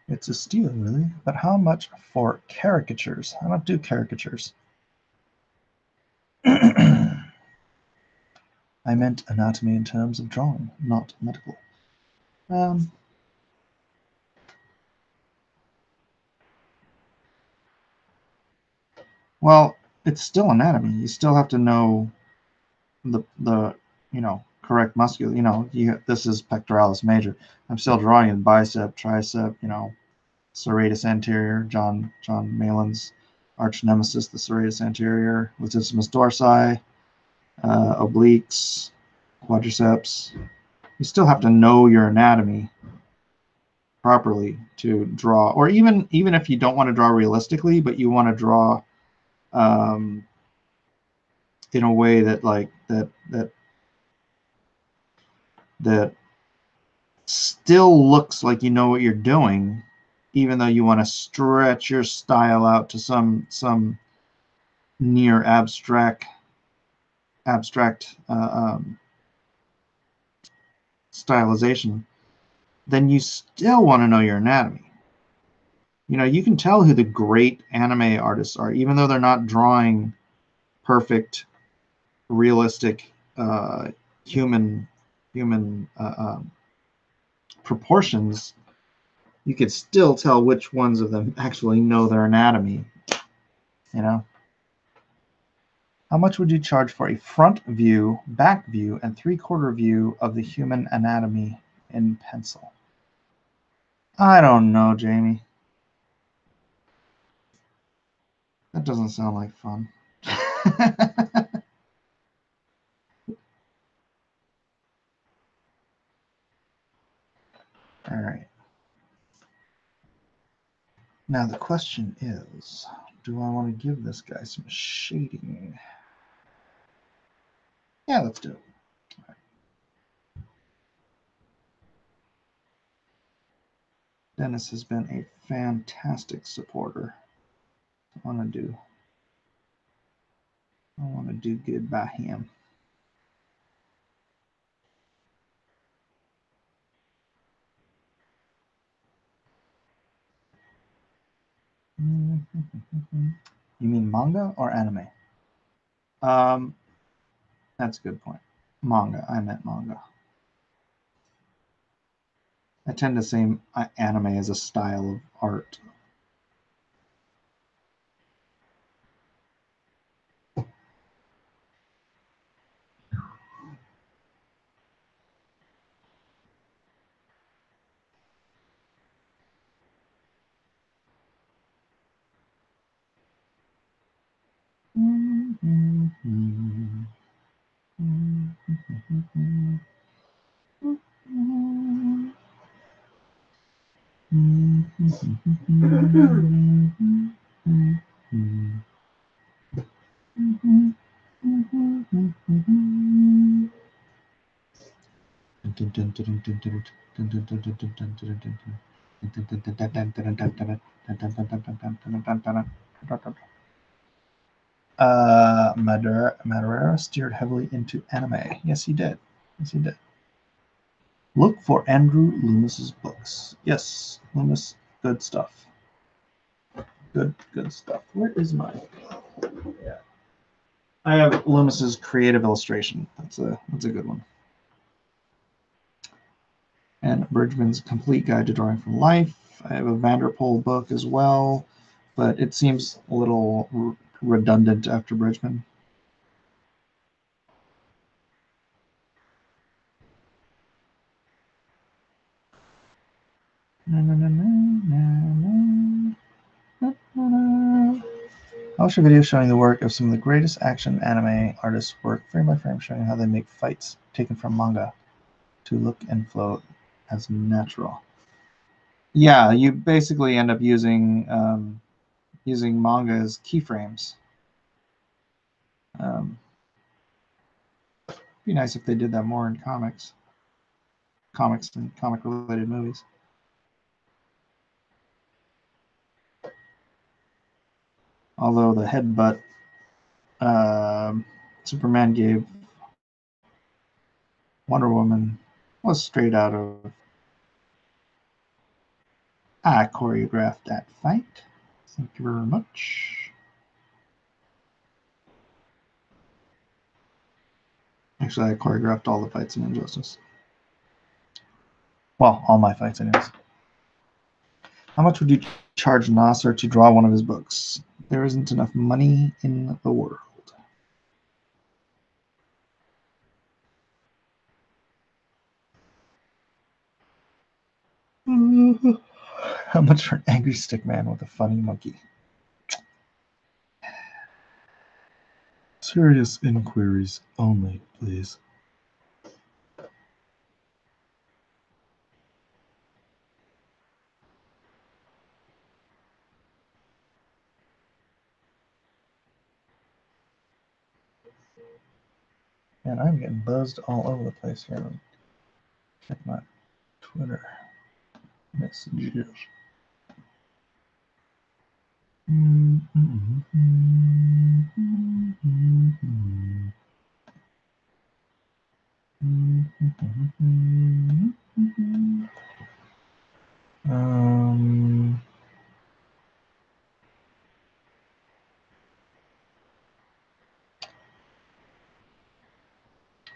It's a steal, really. But how much for caricatures? I don't do caricatures. I meant anatomy in terms of drawing, not medical. Well, it's still anatomy. You still have to know the correct muscular. This is pectoralis major. I'm still drawing in bicep, tricep, serratus anterior, John Malin's arch nemesis, the serratus anterior, latissimus dorsi, obliques, quadriceps. You still have to know your anatomy properly to draw, or even if you don't want to draw realistically, but you want to draw in a way that that still looks like you know what you're doing, even though you want to stretch your style out to some near abstract stylization, then you still want to know your anatomy. You can tell who the great anime artists are, even though they're not drawing perfect, realistic human proportions. You could still tell which ones of them actually know their anatomy. How much would you charge for a front view, back view, and three-quarter view of the human anatomy in pencil? I don't know, Jamie. That doesn't sound like fun. All right. Now the question is, do I want to give this guy some shading? Yeah, let's do it. All right. Dennis has been a fantastic supporter. I want to do good by him. You mean manga or anime? That's a good point. Manga. I meant manga. I tend to say anime as a style of art. Madureira steered heavily into anime. Yes, he did. Yes, he did. Look for Andrew Loomis's books. Yes, Loomis, good stuff. Good stuff. Where is my? Yeah, I have Loomis's creative illustration. That's a good one. And Bridgman's Complete Guide to Drawing from Life. I have a Vanderpool book as well, but it seems a little redundant after Bridgman. I'll show videos showing the work of some of the greatest action anime artists' work frame by frame, showing how they make fights taken from manga to look and flow as natural. Yeah, you basically end up using manga as keyframes. Be nice if they did that more in comics and comic-related movies. Although the headbutt Superman gave Wonder Woman was straight out of I choreographed that fight. Thank you very much. Actually, I choreographed all the fights in Injustice. Well, all my fights anyways. How much would you charge Nasser to draw one of his books? There isn't enough money in the world. How much for an angry stick man with a funny monkey? Serious inquiries only, please. Man, I'm getting buzzed all over the place here. Check my Twitter messages.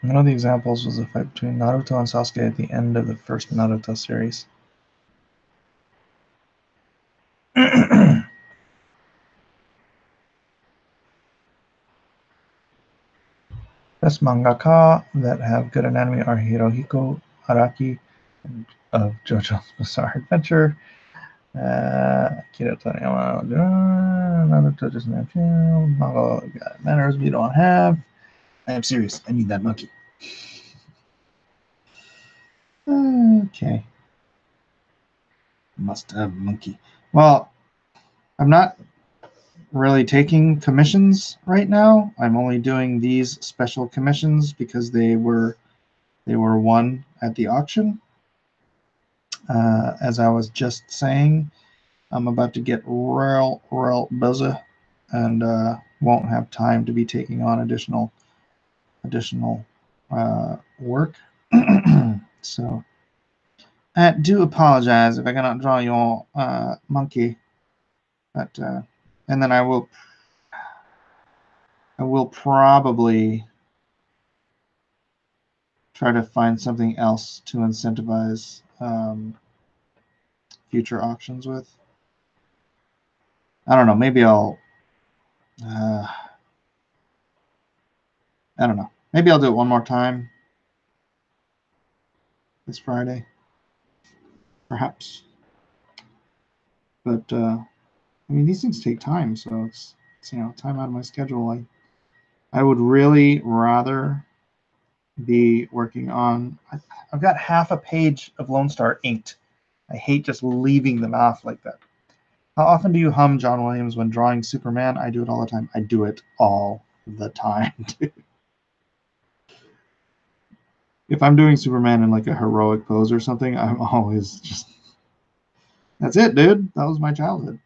One of the examples was the fight between Naruto and Sasuke at the end of the first Naruto series. Best mangaka that have good anime are Hirohiko Araki of JoJo's Bizarre Adventure, Akira Toriyama, Naruto just manga got manners we don't have. I am serious. I need that monkey. Okay. Must have monkey. Well, I'm not really taking commissions right now. I'm only doing these special commissions because they were won at the auction. As I was just saying, I'm about to get real busy and won't have time to be taking on additional work. So I do apologize if I cannot draw your monkey, but and then I will probably try to find something else to incentivize future auctions with. I don't know. Maybe I'll. I don't know. Maybe I'll do it one more time this Friday, perhaps. But I mean, these things take time, so it's time out of my schedule. I would really rather be working on. I've got half a page of Lone Star inked I hate just leaving them off like that. How often do you hum John Williams when drawing Superman? I do it all the time. I do it all the time, dude. If I'm doing Superman in like a heroic pose or something, I'm always just... That's it, dude. That was my childhood.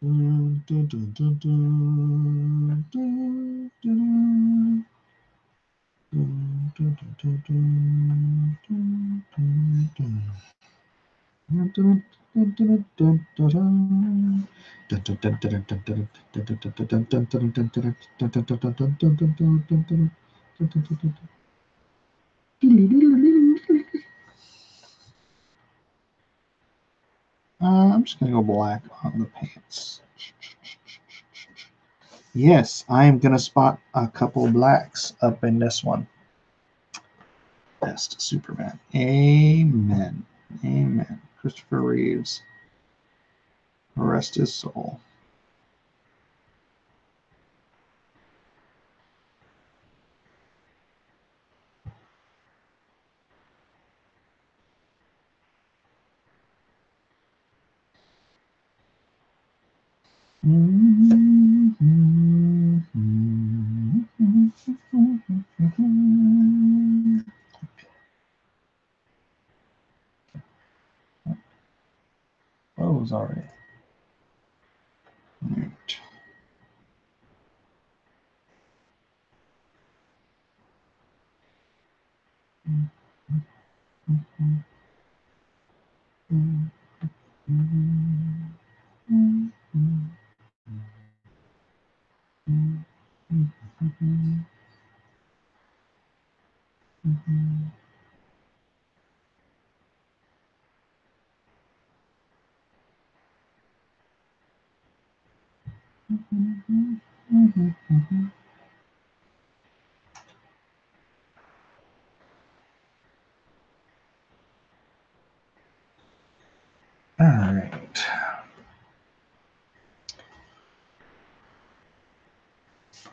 I'm just going to go black on the pants. Yes, I am going to spot a couple blacks up in this one. Best Superman. Amen. Amen. Christopher Reeves. Rest his soul. Close already. Right. All right.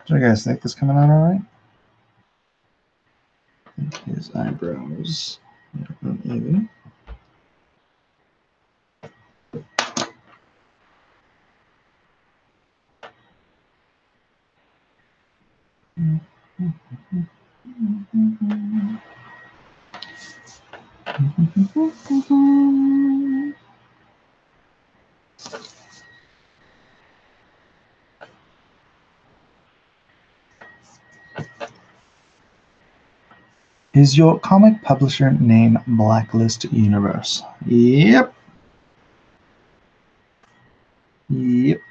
Do you guys think this coming out all right? I think his eyebrows are uneven. Is your comic publisher name Blacklist Universe? Yep. Yep.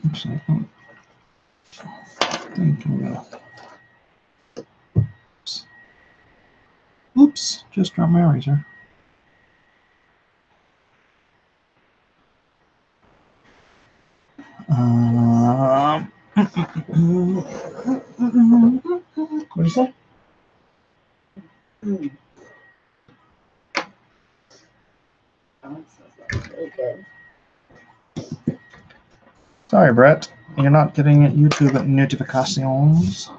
Actually, I think I'm gonna... Oops, just dropped my eraser. What do you say? Sorry, Brett. You're not getting YouTube notifications.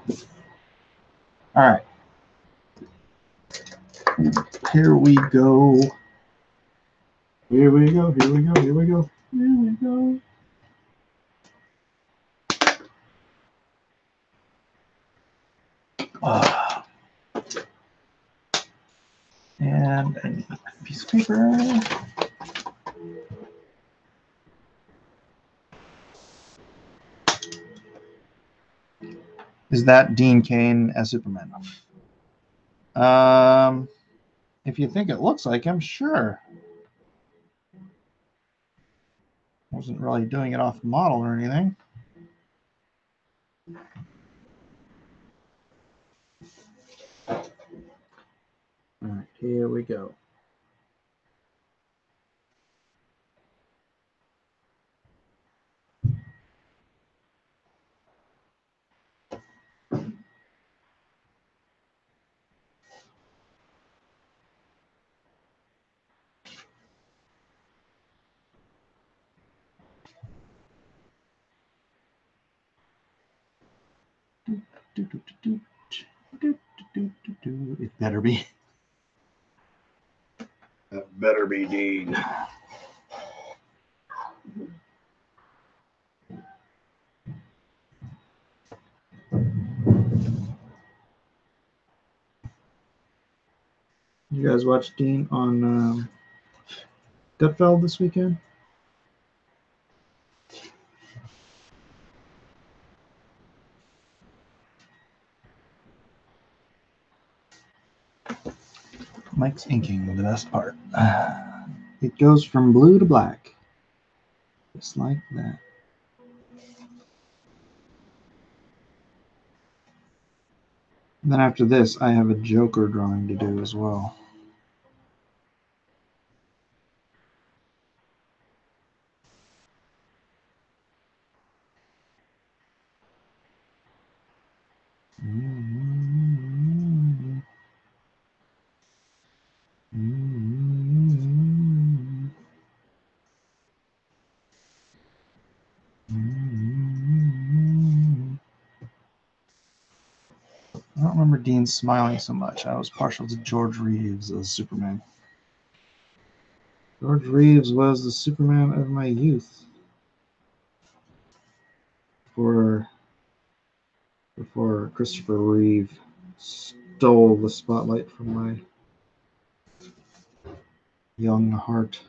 All right. Here we go. Here we go. Here we go. Here we go. Here we go. And a piece of paper. Is that Dean Cain as Superman? If you think it looks like him, sure. Wasn't really doing it off the model or anything. All right, here we go. It better be. That better be Dean. You guys watch Dean on Gutfeld this weekend? Mike's inking, the best part. It goes from blue to black. Just like that. And then after this, I have a Joker drawing to do as well. I don't remember Dean smiling so much. I was partial to George Reeves as Superman. George Reeves was the Superman of my youth. Before Christopher Reeve stole the spotlight from my young heart.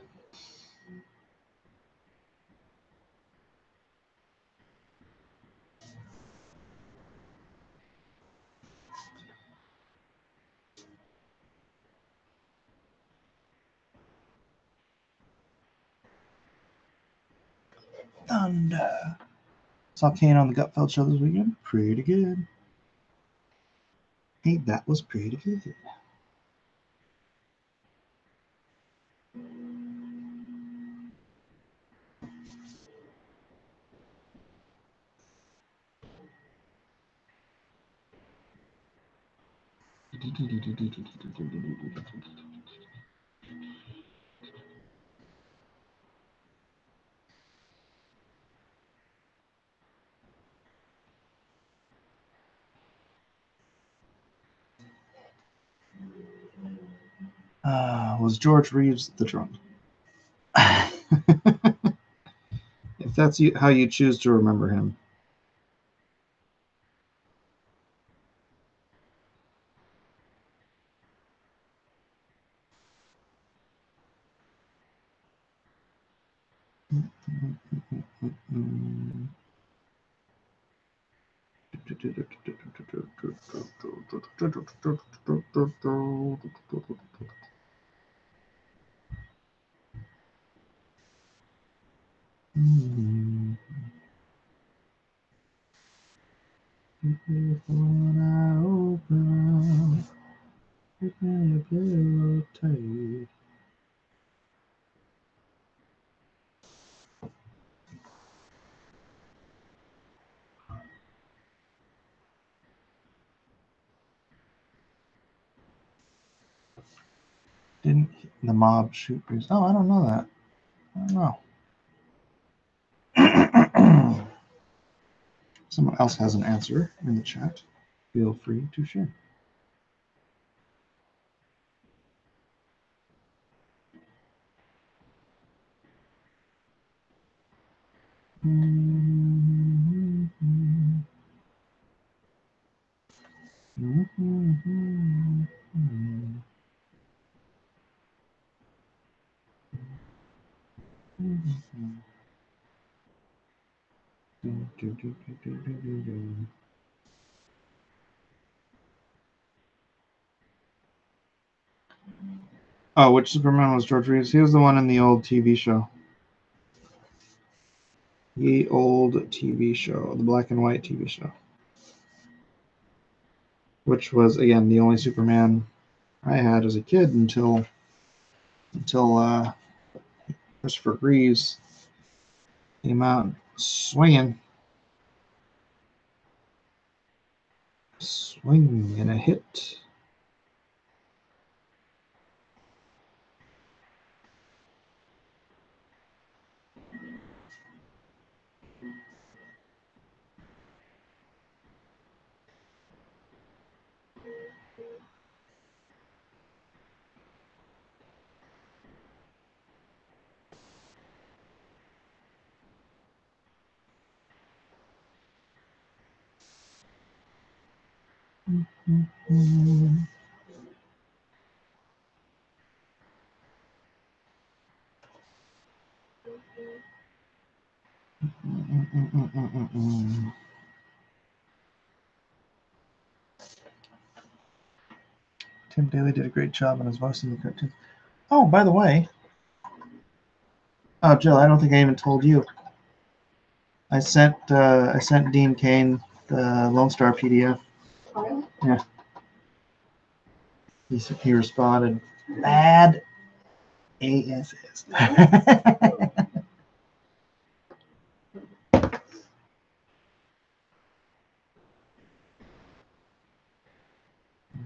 Thunder. Saw Kane on the Gutfeld show this weekend. Pretty good. Hey, that was pretty good. Was George Reeves the drunk? If that's how you choose to remember him. Didn't the mob shoot Reeves? Oh, I don't know that. I don't know. Someone else has an answer in the chat. Feel free to share. Oh, which Superman was George Reeves? He was the one in the old TV show. The old TV show, the black and white TV show. Which was, again, the only Superman I had as a kid until Christopher Reeves came out swinging and a hit. Tim Daly did a great job on his voice in the cartoon. Oh, by the way, oh Jill, I don't think I even told you. I sent Dean Kane the Lone Star PDF. Yeah. He responded, bad ASS.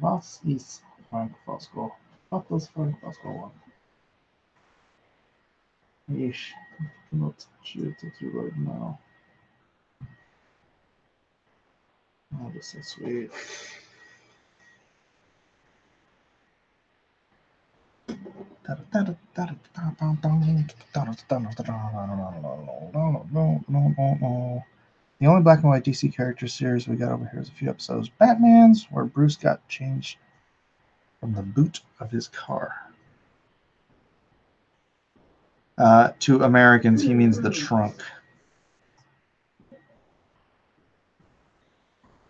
Was ist Frankfurt? Was ist Frankfurt? Ich cannot choose it right now. Oh, this is sweet. The only black and white DC character series we got over here is a few episodes. Batman's, where Bruce got changed from the boot of his car. To Americans, he means the trunk.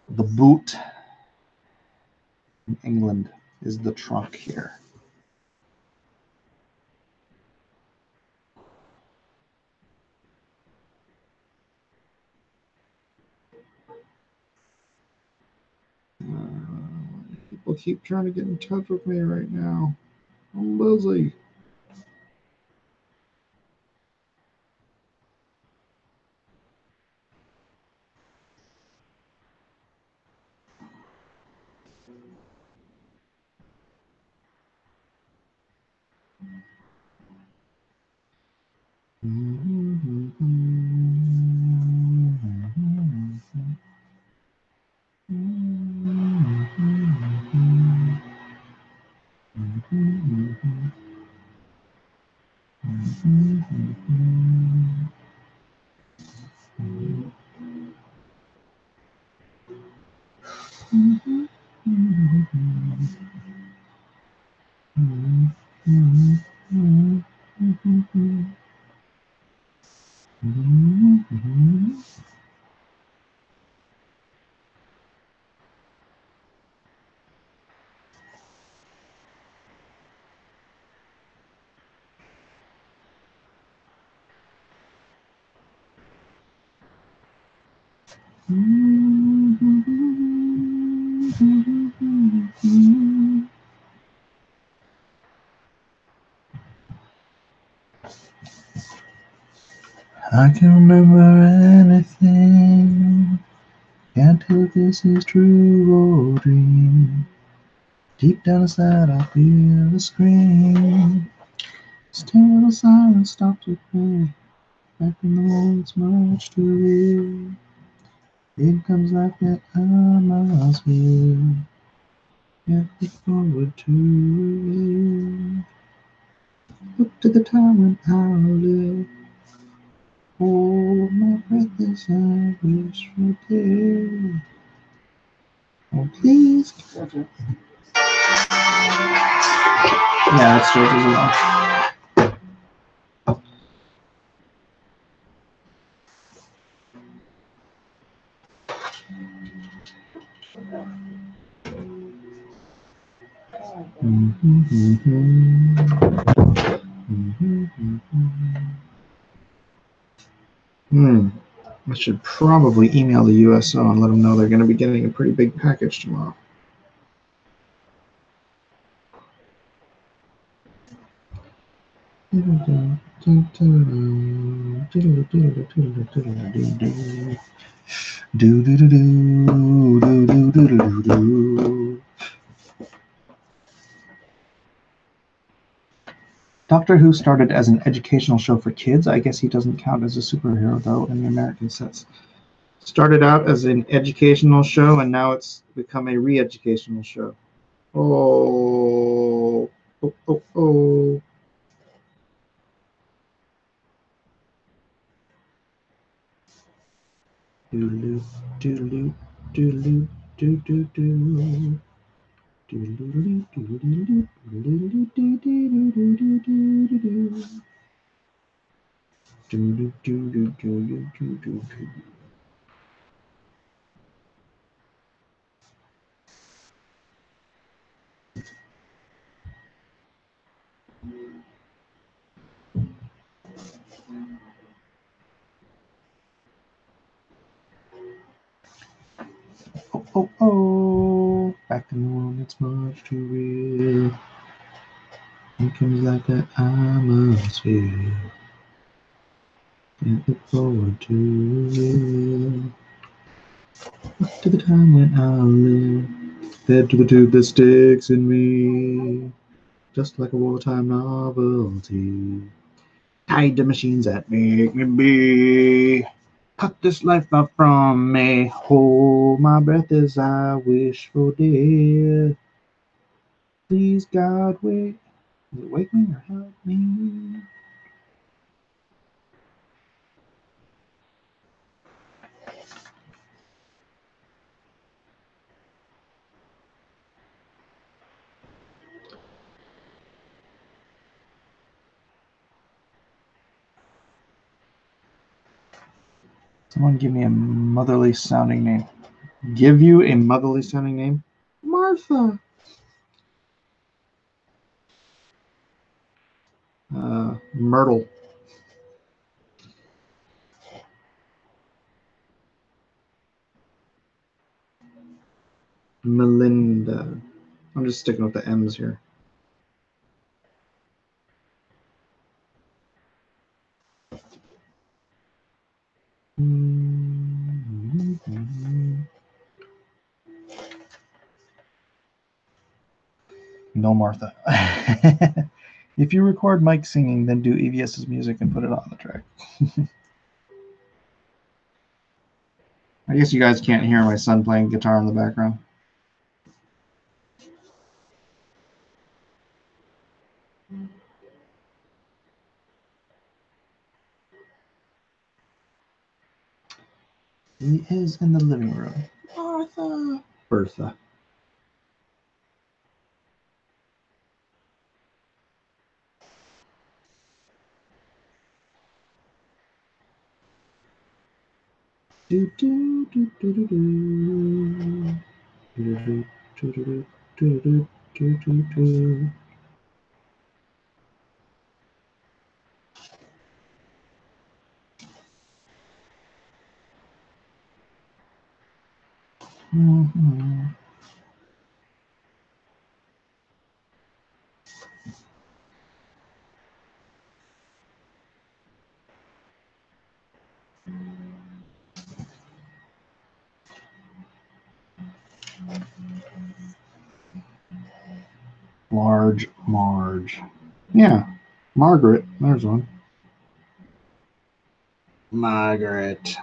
The boot in England is the trunk here. People keep trying to get in touch with me right now. I'm busy. I can't remember anything. Can't tell if this is true or dream. Deep down inside, I feel the scream. Still the silence stops with me. Back in the moments much too real. It comes like that I must feel. Yeah, look forward to it. Look to the time when I'll live. Hold my breath as I wish for day. Oh, please. Yeah, that's George as well. I should probably email the USO and let them know they're going to be getting a pretty big package tomorrow. Doctor Who started as an educational show for kids. I guess he doesn't count as a superhero, though, in the American sense. Started out as an educational show, and now it's become a re-educational show. Oh. Doodaloo, doodaloo, doodaloo, Oh, oh, oh, back in the world that's much too real. It comes like that atmosphere. Can't look forward to it. Up to the time when I'll live. Head to the tube that sticks in me. Just like a wartime novelty. Tied to machines that make me be. Cut this life out from me. Hold my breath as I wish for death. Please, God, wait. Is it wake me or help me? Someone give me a motherly sounding name. Give you a motherly sounding name? Martha. Myrtle. Melinda. I'm just sticking with the M's here. No, Martha. If you record Mike singing, then do EVS's music and put it on the track. I guess you guys can't hear my son playing guitar in the background. He is in the living room. Martha. Bertha. Do do do do do do. Do do do do do do do do. Mm-hmm. Large Marge. Yeah, Margaret. There's one. Margaret.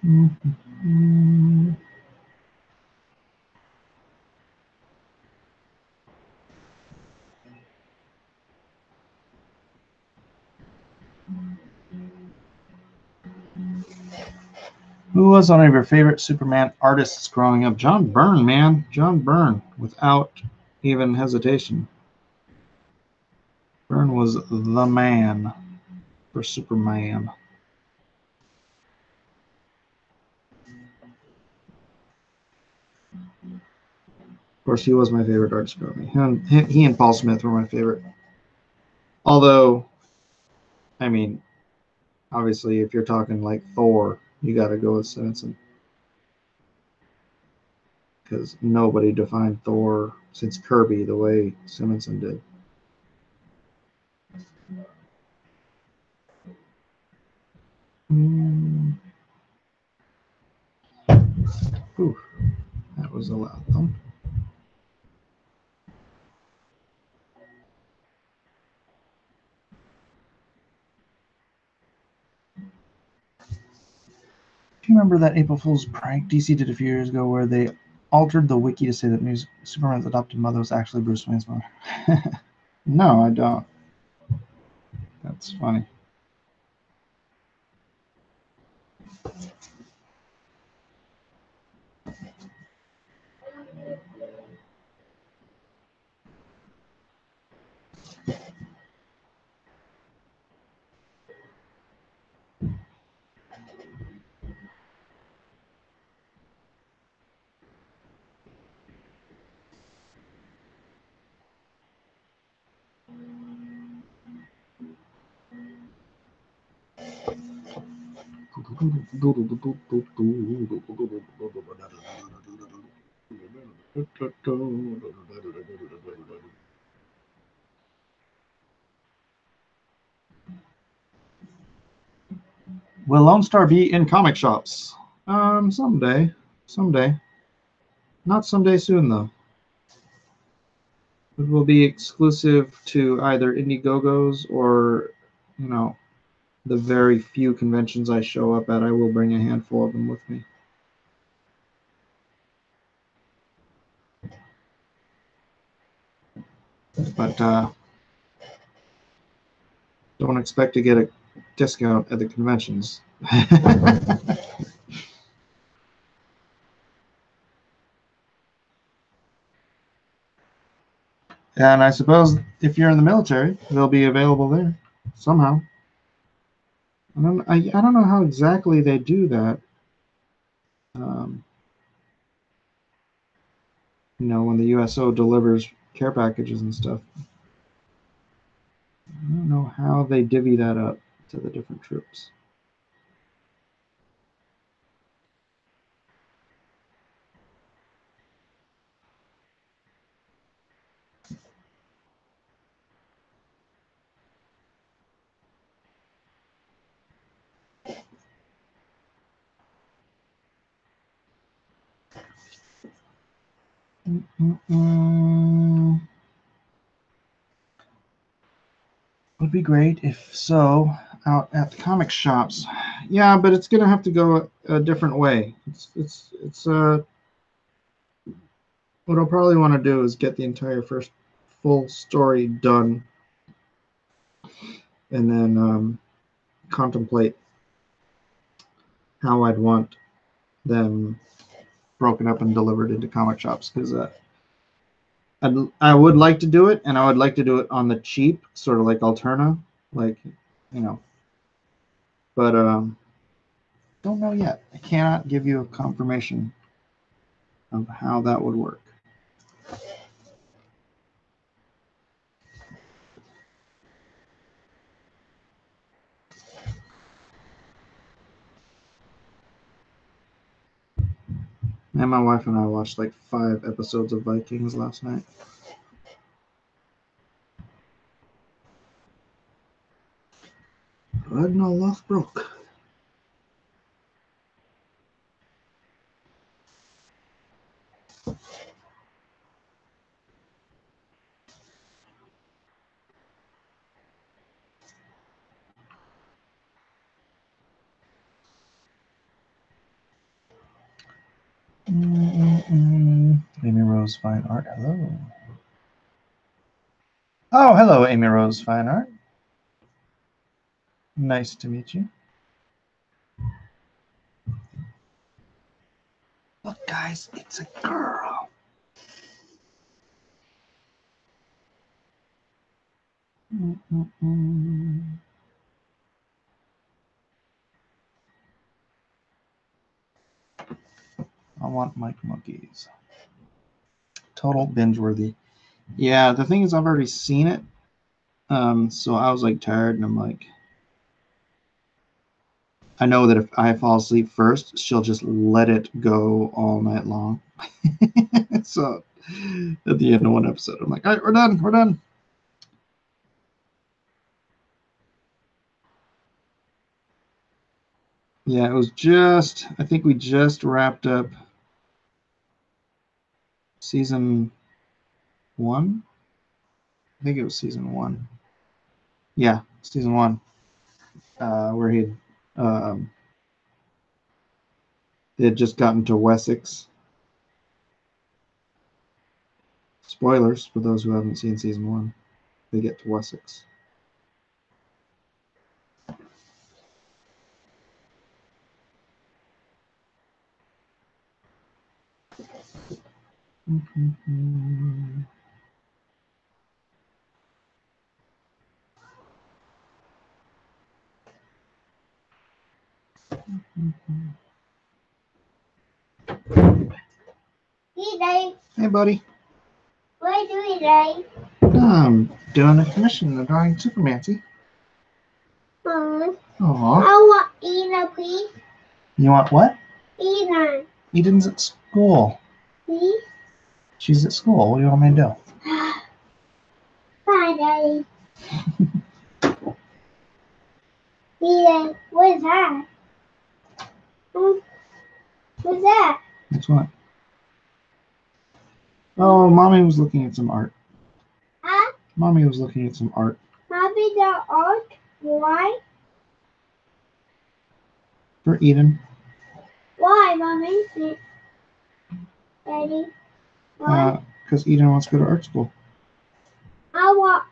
Mm-hmm. Who was one of your favorite Superman artists growing up? John Byrne, man. John Byrne, without even hesitation. Byrne was the man for Superman. Of course, he was my favorite artist growing up. He and Paul Smith were my favorite. Although, I mean, obviously, if you're talking like Thor, you got to go with Simonson. Because nobody defined Thor since Kirby the way Simonson did. Ooh, that was a loud thump. you remember that April Fool's prank DC did a few years ago where they altered the wiki to say that Superman's adopted mother was actually Bruce Wayne's mother? No, I don't. That's funny. Will Lone Star be in comic shops? Someday. Someday. Not someday soon, though. It will be exclusive to either Indiegogos or, you know, the very few conventions I show up at. I will bring a handful of them with me. But don't expect to get a discount at the conventions. And I suppose if you're in the military, they'll be available there somehow. I don't know how exactly they do that. You know, when the USO delivers care packages and stuff. I don't know how they divvy that up to the different troops. Would be great if so, out at the comic shops. Yeah, but it's gonna have to go a different way. It's what I'll probably want to do is get the entire first full story done, and then contemplate how I'd want them broken up and delivered into comic shops, because I would like to do it, and I would like to do it on the cheap, sort of like Alterna, like, you know. But don't know yet. I cannot give you a confirmation of how that would work. And my wife and I watched like 5 episodes of Vikings last night. Ragnar Lothbrok. Amy Rose Fine Art, hello. Oh, hello, Amy Rose Fine Art. Nice to meet you. Look, guys, it's a girl. I want Mike Monkeys. Total binge worthy. Yeah, the thing is, I've already seen it. So I was like tired, and I'm like, I know that if I fall asleep first, she'll just let it go all night long. So at the end of one episode, I'm like, all right, we're done. We're done. Yeah, it was just, I think we just wrapped up season 1. I think it was season 1. Yeah, season 1. Where he They had just gotten to Wessex. Spoilers for those who haven't seen season 1. They get to Wessex. Hey, Dave. Hey, buddy. What are you doing, Dave? I'm doing a commission of drawing Supermancy. Mom, Aww. I want Ina, please. You want what? Ina. Eden's at school. Please? She's at school. What do you want me to do? Bye, Daddy. Ina, what is that? What's that? What's what? Oh, Mommy was looking at some art. Huh? Mommy was looking at some art. Mommy, the art? Why? For Eden. Why, Mommy? Daddy? Why? Because Eden wants to go to art school. I want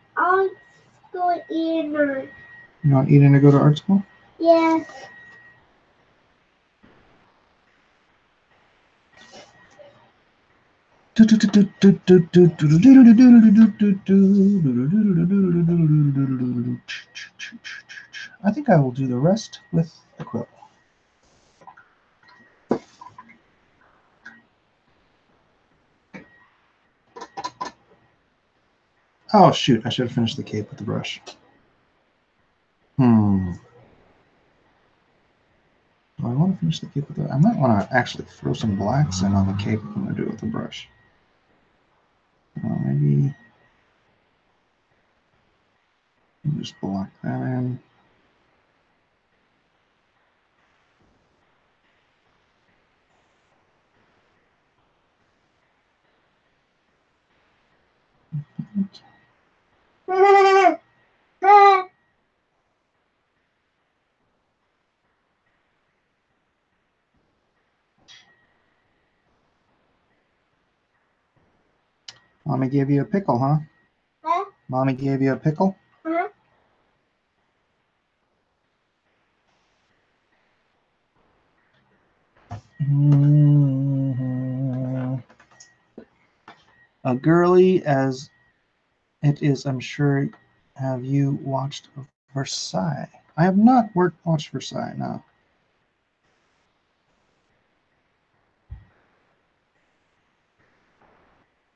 go Ina. You want Eden to go to art school? Yes. I think I will do the rest with the quilt. Oh shoot, I should have finished the cape with the brush. Do I want to finish the cape with the... I might want to actually throw some blacks in on the cape when I do it with the brush. Maybe just block that in. Mommy gave you a pickle, huh? Huh? Mommy gave you a pickle? Huh? A girly as it is, I'm sure. Have you watched Versailles? I have not watched Versailles, no.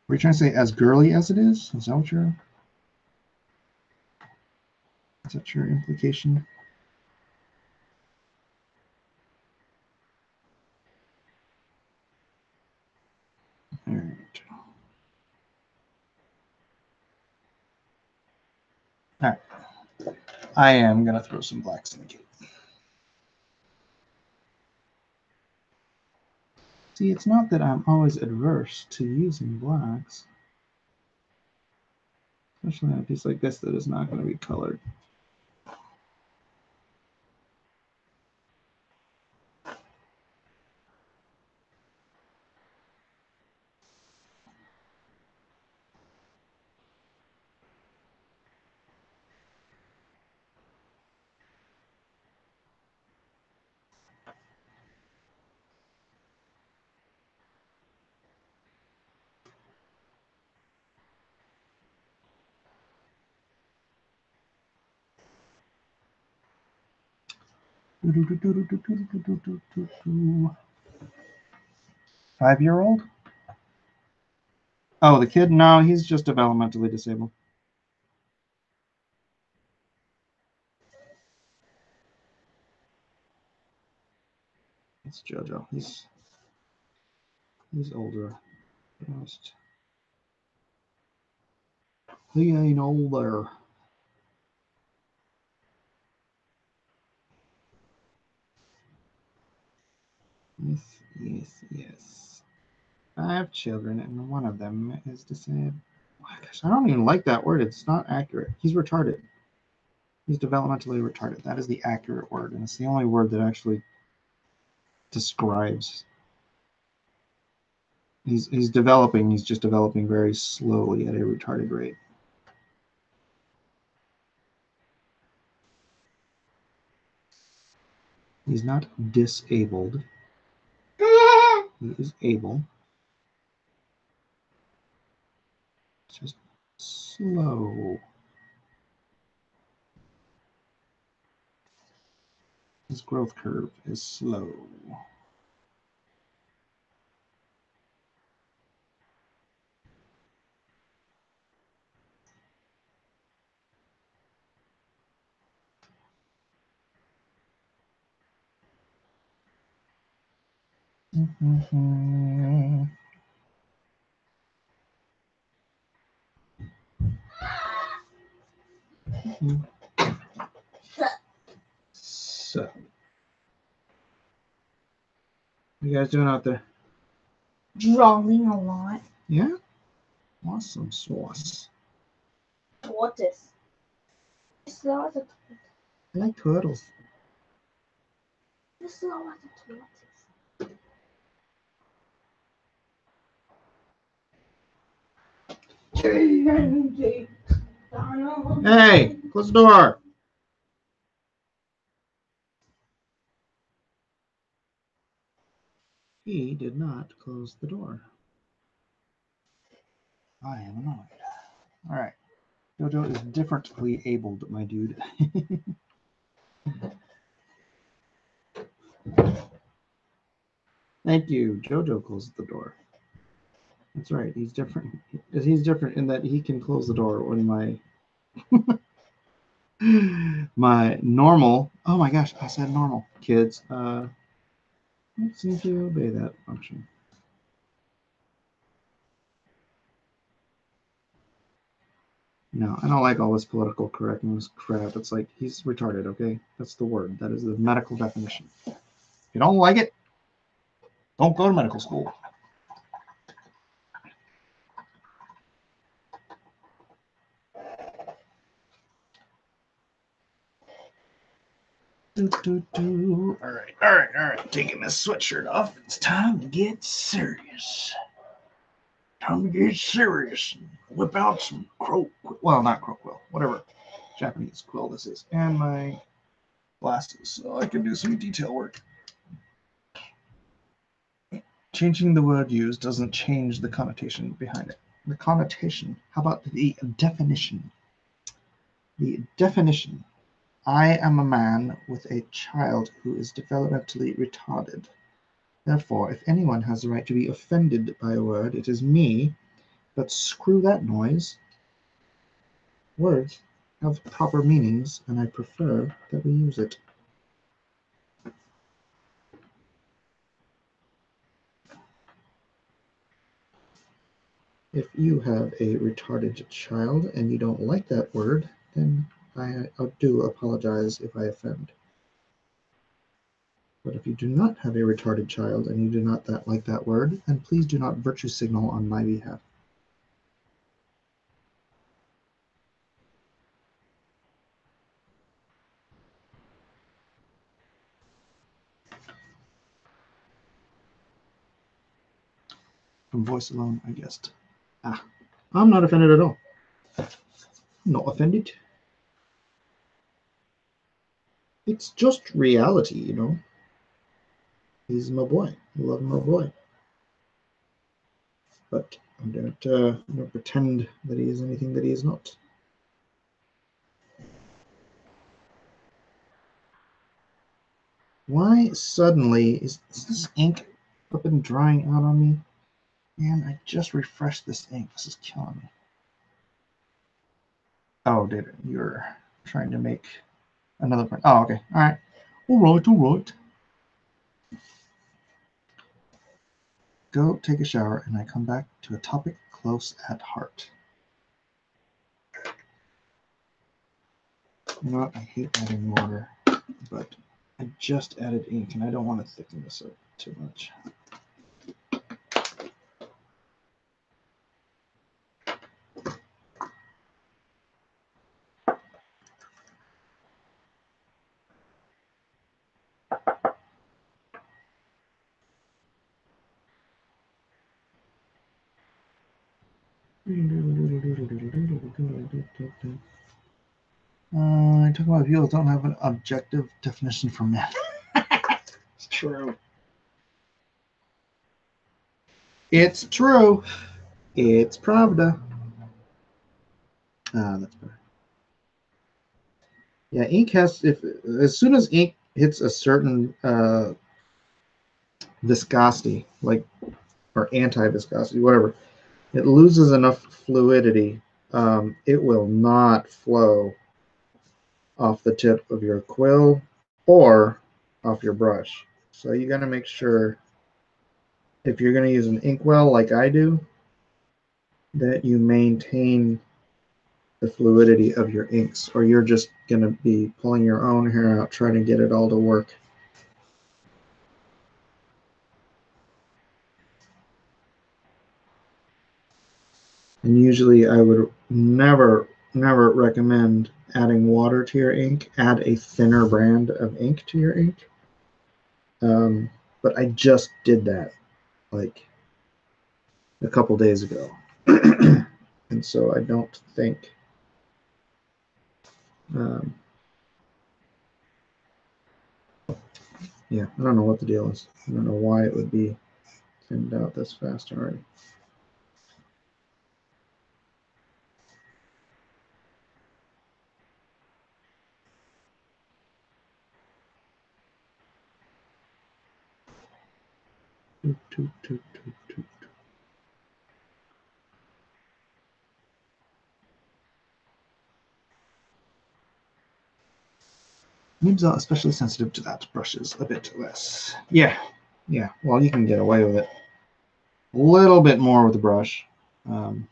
Were you trying to say as girly as it is? Is that what you're... Is that your implication? All right. All right. I am going to throw some blacks in the cape. See, it's not that I'm always adverse to using blacks. Especially on a piece like this that is not going to be colored. Five-year-old? Oh, the kid? No, he's just developmentally disabled. It's JoJo. He's older. He ain't older. Yes. I have children, and one of them is disabled. Oh, gosh, I don't even like that word. It's not accurate. He's retarded. He's developmentally retarded. That is the accurate word, and it's the only word that actually describes. He's developing. He's just developing very slowly at a retarded rate. He's not disabled. He is able. It's just slow. His growth curve is slow. So, what are you guys doing out there? Drawing a lot. Yeah? Awesome sauce. Tortoise. Slow as a tortoise. I like turtles. Slow as a tortoise. Hey, close the door. He did not close the door. I am annoyed. All right. Jojo is differently abled, my dude. Thank you. Jojo closed the door. That's right. He's different. He's different in that he can close the door when my my normal. Oh my gosh, I said normal kids. Don't seem to obey that function. No, I don't like all this political correctness crap. It's like he's retarded. Okay, that's the word. That is the medical definition. If you don't like it, don't go to medical school. All right. Taking this sweatshirt off. It's time to get serious. Whip out some crow. Well, not crow quill. Whatever Japanese quill this is. And my glasses so I can do some detail work. Changing the word used doesn't change the connotation behind it. The connotation. How about the definition? The definition. I am a man with a child who is developmentally retarded. Therefore, if anyone has the right to be offended by a word, it is me. But screw that noise. Words have proper meanings, and I prefer that we use it. If you have a retarded child and you don't like that word, then I do apologize if I offend. But if you do not have a retarded child and you do not like that word, then please do not virtue signal on my behalf. From voice alone, I guessed. I'm not offended at all. I'm not offended. It's just reality, you know. He's my boy. I love my boy. But I don't pretend that he is anything that he is not. Why suddenly is this ink up and drying out on me? Man, I just refreshed this ink. This is killing me. Oh, did it? You're trying to make another print. Oh, okay. All right. All right. Go take a shower, and I come back to a topic close at heart. You know what? I hate adding water, but I just added ink, and I don't want to thicken this up too much. Talk about people don't have an objective definition for men. It's true. It's true. It's Pravda. That's better. Yeah, ink has, as soon as ink hits a certain viscosity, like, or anti-viscosity, whatever, it loses enough fluidity. It will not flow off the tip of your quill or off your brush. So you got to make sure, if you're going to use an inkwell like I do, that you maintain the fluidity of your inks, or you're just going to be pulling your own hair out trying to get it all to work. And usually I would never recommend adding water to your ink. Add a thinner brand of ink to your ink. But I just did that like a couple days ago. And so I don't think yeah, I don't know what the deal is. I don't know why it would be thinned out this fast already. Nibs are especially sensitive to that. Brushes a bit less. Yeah, yeah. Well, you can get away with it a little bit more with the brush. The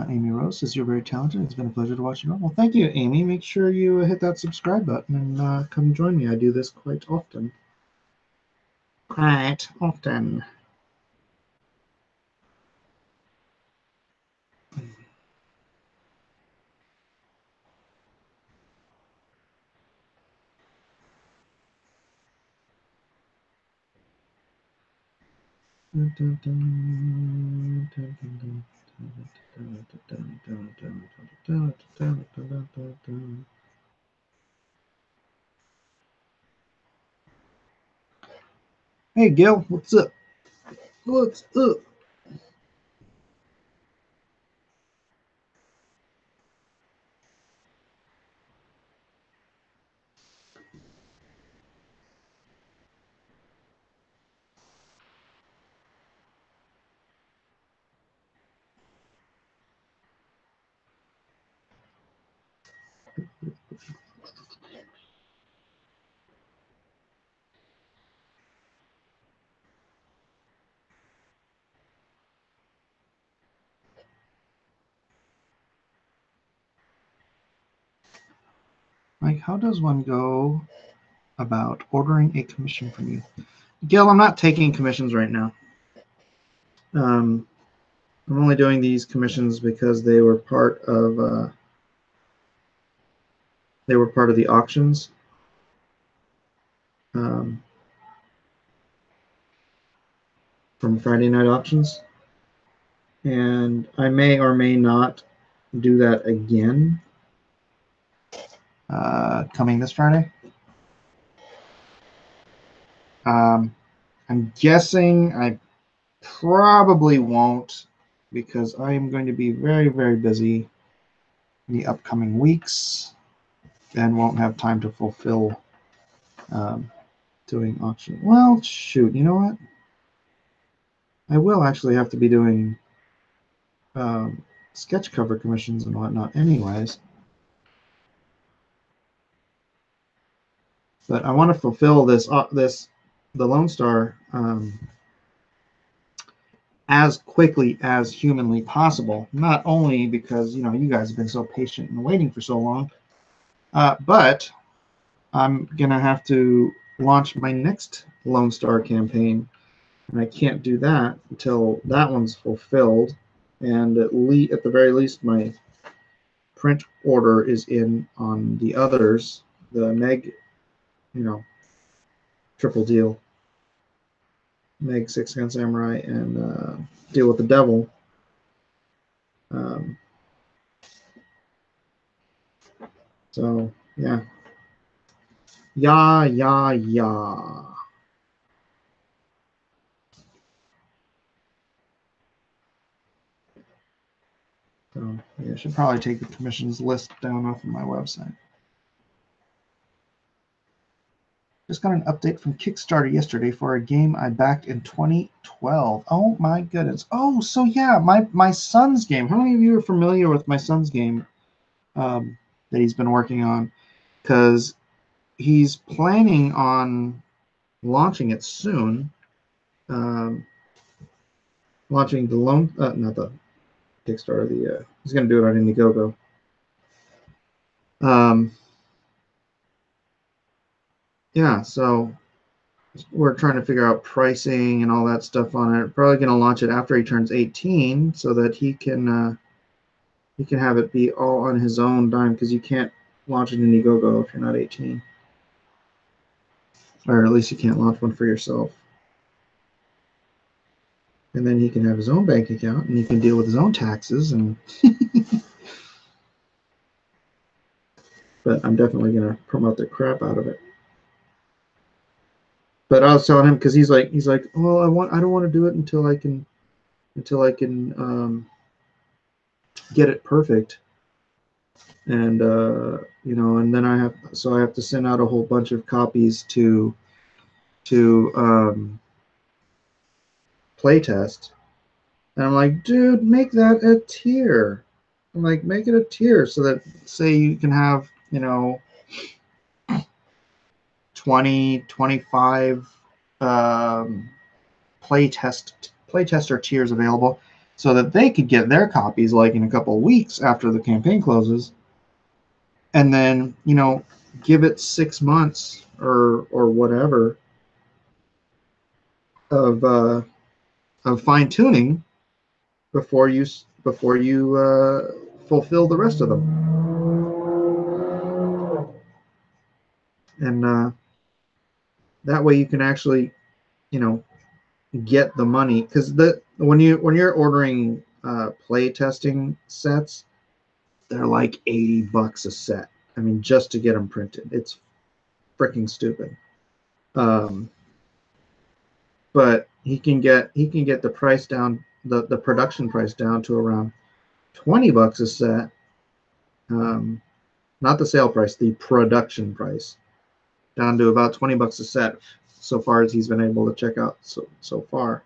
Amy Rose says you're very talented. It's been a pleasure to watch you. Well, thank you, Amy. Make sure you hit that subscribe button and come join me. I do this quite often. Quite often. Hey, Gil, what's up? What's up? Mike, how does one go about ordering a commission from you? Gil, I'm not taking commissions right now. I'm only doing these commissions because they were part of the auctions. From Friday night auctions, and I may or may not do that again coming this Friday. I'm guessing I probably won't, because I am going to be very, very busy in the upcoming weeks and won't have time to fulfill doing auction. Well, shoot, you know what? I will actually have to be doing sketch cover commissions and whatnot anyways. But I want to fulfill the Lone Star as quickly as humanly possible. Not only because, you know, you guys have been so patient and waiting for so long, but I'm going to have to launch my next Lone Star campaign. And I can't do that until that one's fulfilled. And at the very least, my print order is in on the others, the Meg, you know, triple deal, Meg, Six Gun Samurai, and Deal with the Devil. So yeah, yeah. So yeah, I should probably take the commissions list down off of my website. Just got an update from Kickstarter yesterday for a game I backed in 2012. Oh my goodness. Oh, so yeah, my son's game. How many of you are familiar with my son's game that he's been working on? Because he's planning on launching it soon. Launching the not the Kickstarter. He's going to do it on Indiegogo. Yeah, so we're trying to figure out pricing and all that stuff on it. Probably going to launch it after he turns 18 so that he can have it be all on his own dime, because you can't launch an Indiegogo if you're not 18. Or at least you can't launch one for yourself. And then he can have his own bank account and he can deal with his own taxes. And but I'm definitely going to promote the crap out of it. But I was telling him, because he's like, well, I don't want to do it until I can get it perfect. And you know, and then I have to send out a whole bunch of copies to playtest. And I'm like, dude, make that a tier. I'm like, make it a tier so that, say, you can have, you know, 20, 25 playtester tiers available, so that they could get their copies like in a couple of weeks after the campaign closes, and then, you know, give it 6 months or whatever of fine-tuning before you fulfill the rest of them. And that way you can actually, you know, get the money, because when you're ordering play testing sets, they're like $80 a set. I mean, just to get them printed, it's freaking stupid. But he can get the price down, the production price down to around $20 a set. Not the sale price, the production price, down to about $20 a set, so far as he's been able to check out so far.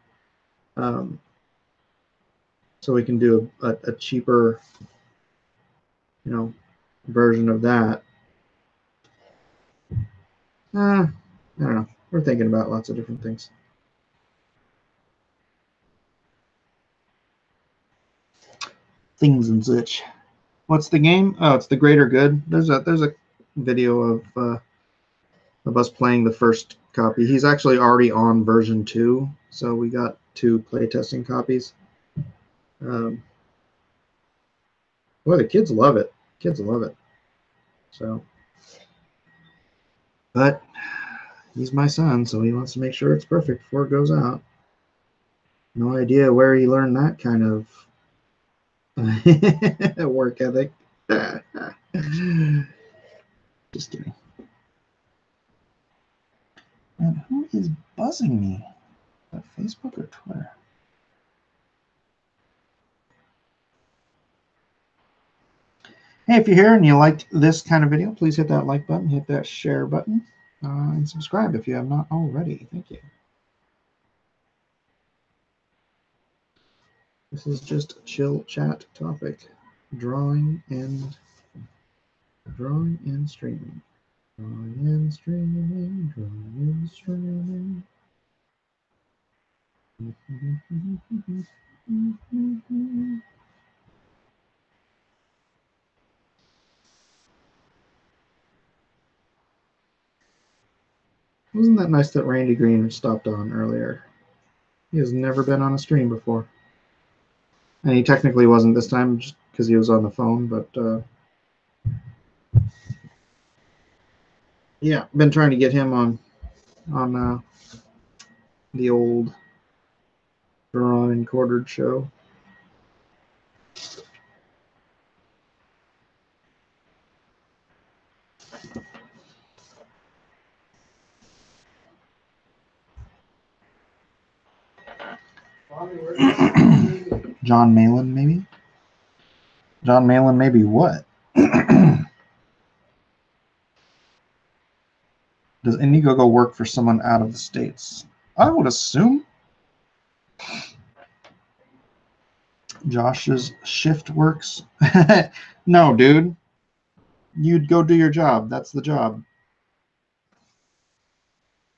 So we can do a cheaper, you know, version of that. I don't know. We're thinking about lots of different things. Things and such. What's the game? Oh, it's The Greater Good. There's a video of us playing the first copy. He's actually already on version 2, so we got 2 playtesting copies. Boy, the kids love it. Kids love it. So, but he's my son, so he wants to make sure it's perfect before it goes out. No idea where he learned that kind of work ethic. Just kidding. And who is buzzing me? Is that Facebook or Twitter? Hey, if you're here and you liked this kind of video, please hit that like button, hit that share button, and subscribe if you have not already. Thank you. This is just a chill chat topic. Drawing and streaming. Drawing and streaming. Drawing and streaming. Wasn't that nice that Randy Green stopped on earlier? He has never been on a stream before. And he technically wasn't this time just because he was on the phone, but yeah, been trying to get him on the old drawn and quartered show. John Malin, maybe? John Malin, maybe what? Does Indiegogo work for someone out of the States? I would assume. Josh's shift works. No, dude. You'd go do your job. That's the job.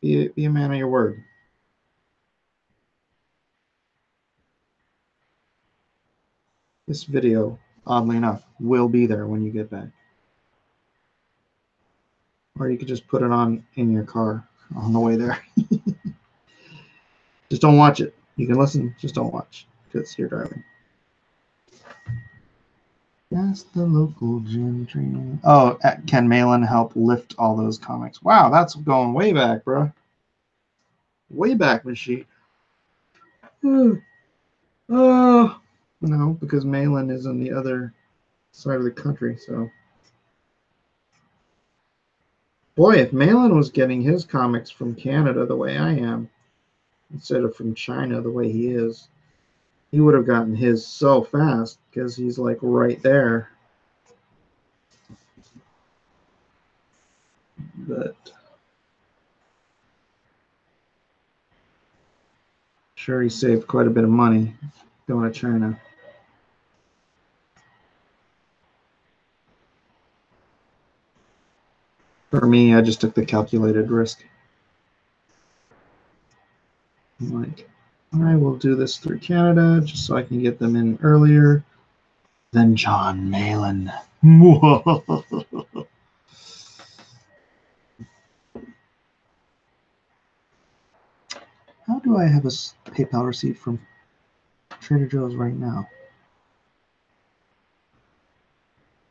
Be a man of your word. This video, oddly enough, will be there when you get back. Or you could just put it on in your car on the way there. Just don't watch it. You can listen, just don't watch because you're driving. That's the local gym training. Oh, Ken Malin helped lift all those comics. Wow, that's going way back, bro. Way back, machine. Oh, no, because Malin is on the other side of the country, so. Boy, if Malin was getting his comics from Canada the way I am, instead of from China the way he is, he would have gotten his so fast because he's like right there. But sure, he saved quite a bit of money going to China. For me, I just took the calculated risk. I'm like, I will do this through Canada just so I can get them in earlier than John Malin. How do I have a PayPal receipt from Trader Joe's right now?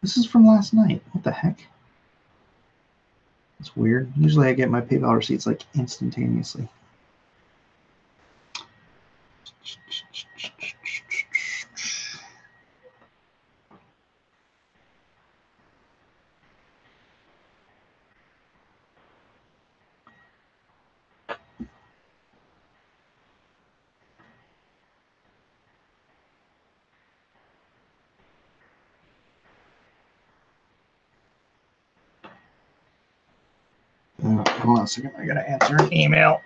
This is from last night. What the heck? That's weird. Usually I get my PayPal receipts like instantaneously. Hold on a second. I gotta answer an email.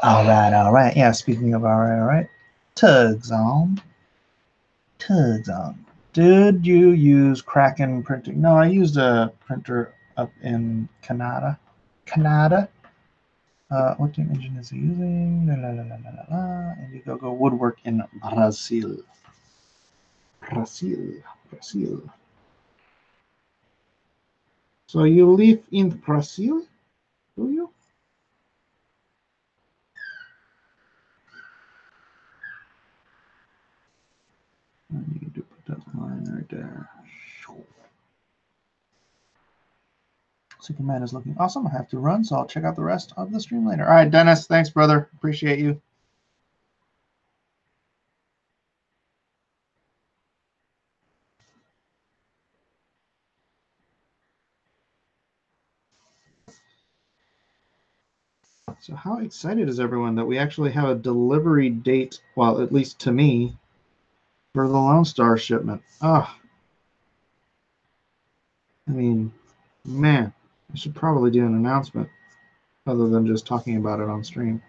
All right. Yeah, speaking of all right. Tugs on. Did you use Kraken printing? No, I used a printer up in Canada. What game engine is he using? Indiegogo Woodwork in Brazil. So you live in Brazil? Do you? I need to put that line right there. Superman is looking awesome. I have to run, so I'll check out the rest of the stream later. All right, Dennis, thanks, brother. Appreciate you. So how excited is everyone that we actually have a delivery date, well, at least to me, for the Lone Star shipment? Ah, I mean, man, I should probably do an announcement other than just talking about it on stream.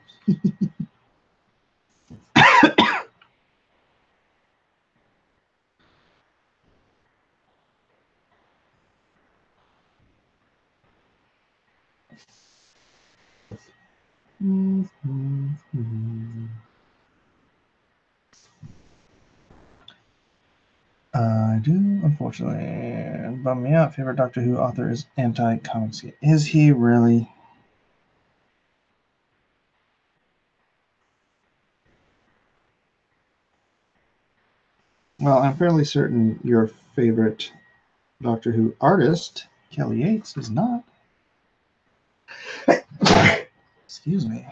I do, unfortunately. Bum me out. Favorite Doctor Who author is anti-comics. Is he really? Well, I'm fairly certain your favorite Doctor Who artist, Kelly Yates, is not. Excuse me.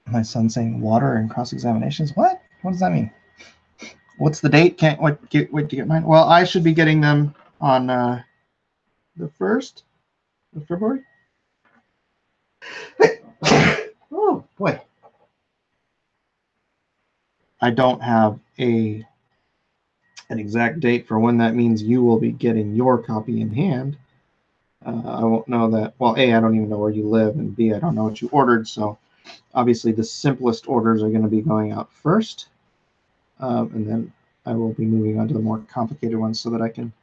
My son saying water and cross-examinations. What? What does that mean? What's the date? Can't wait to get mine. Well, I should be getting them on the 1st of February. Oh boy. I don't have an exact date for when that means you will be getting your copy in hand. I won't know that. Well, A, I don't even know where you live, and B, I don't know what you ordered. So obviously the simplest orders are going to be going out first, and then I will be moving on to the more complicated ones so that I can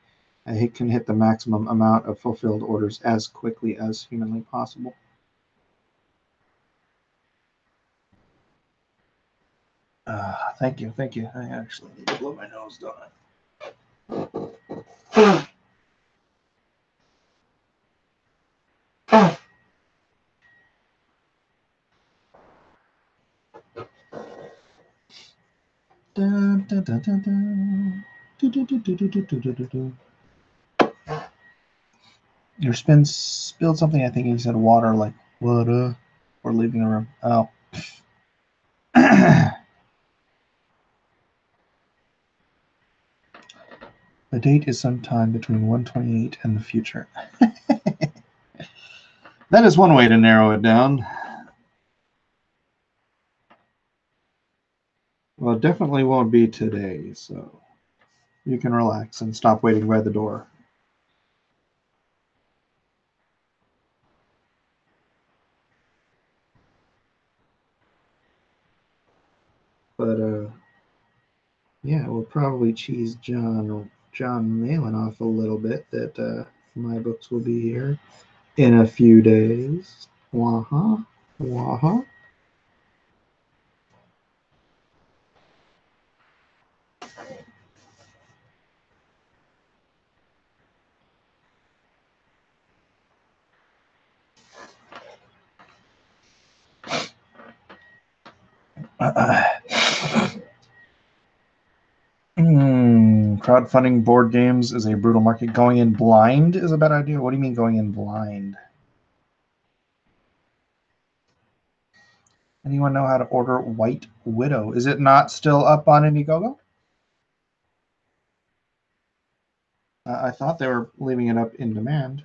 hit the maximum amount of fulfilled orders as quickly as humanly possible. Thank you. I actually need to blow my nose, don't I? Your spin spilled something. I think he said water, like water, or leaving the room. Oh. The date is sometime between 128 and the future. That is one way to narrow it down. Well, it definitely won't be today, so you can relax and stop waiting by the door. But yeah, we'll probably cheese John Malin off a little bit that my books will be here in a few days. Waha. Crowdfunding board games is a brutal market. Going in blind is a bad idea. What do you mean going in blind? Anyone know how to order White Widow? Is it not still up on Indiegogo? I thought they were leaving it up in demand.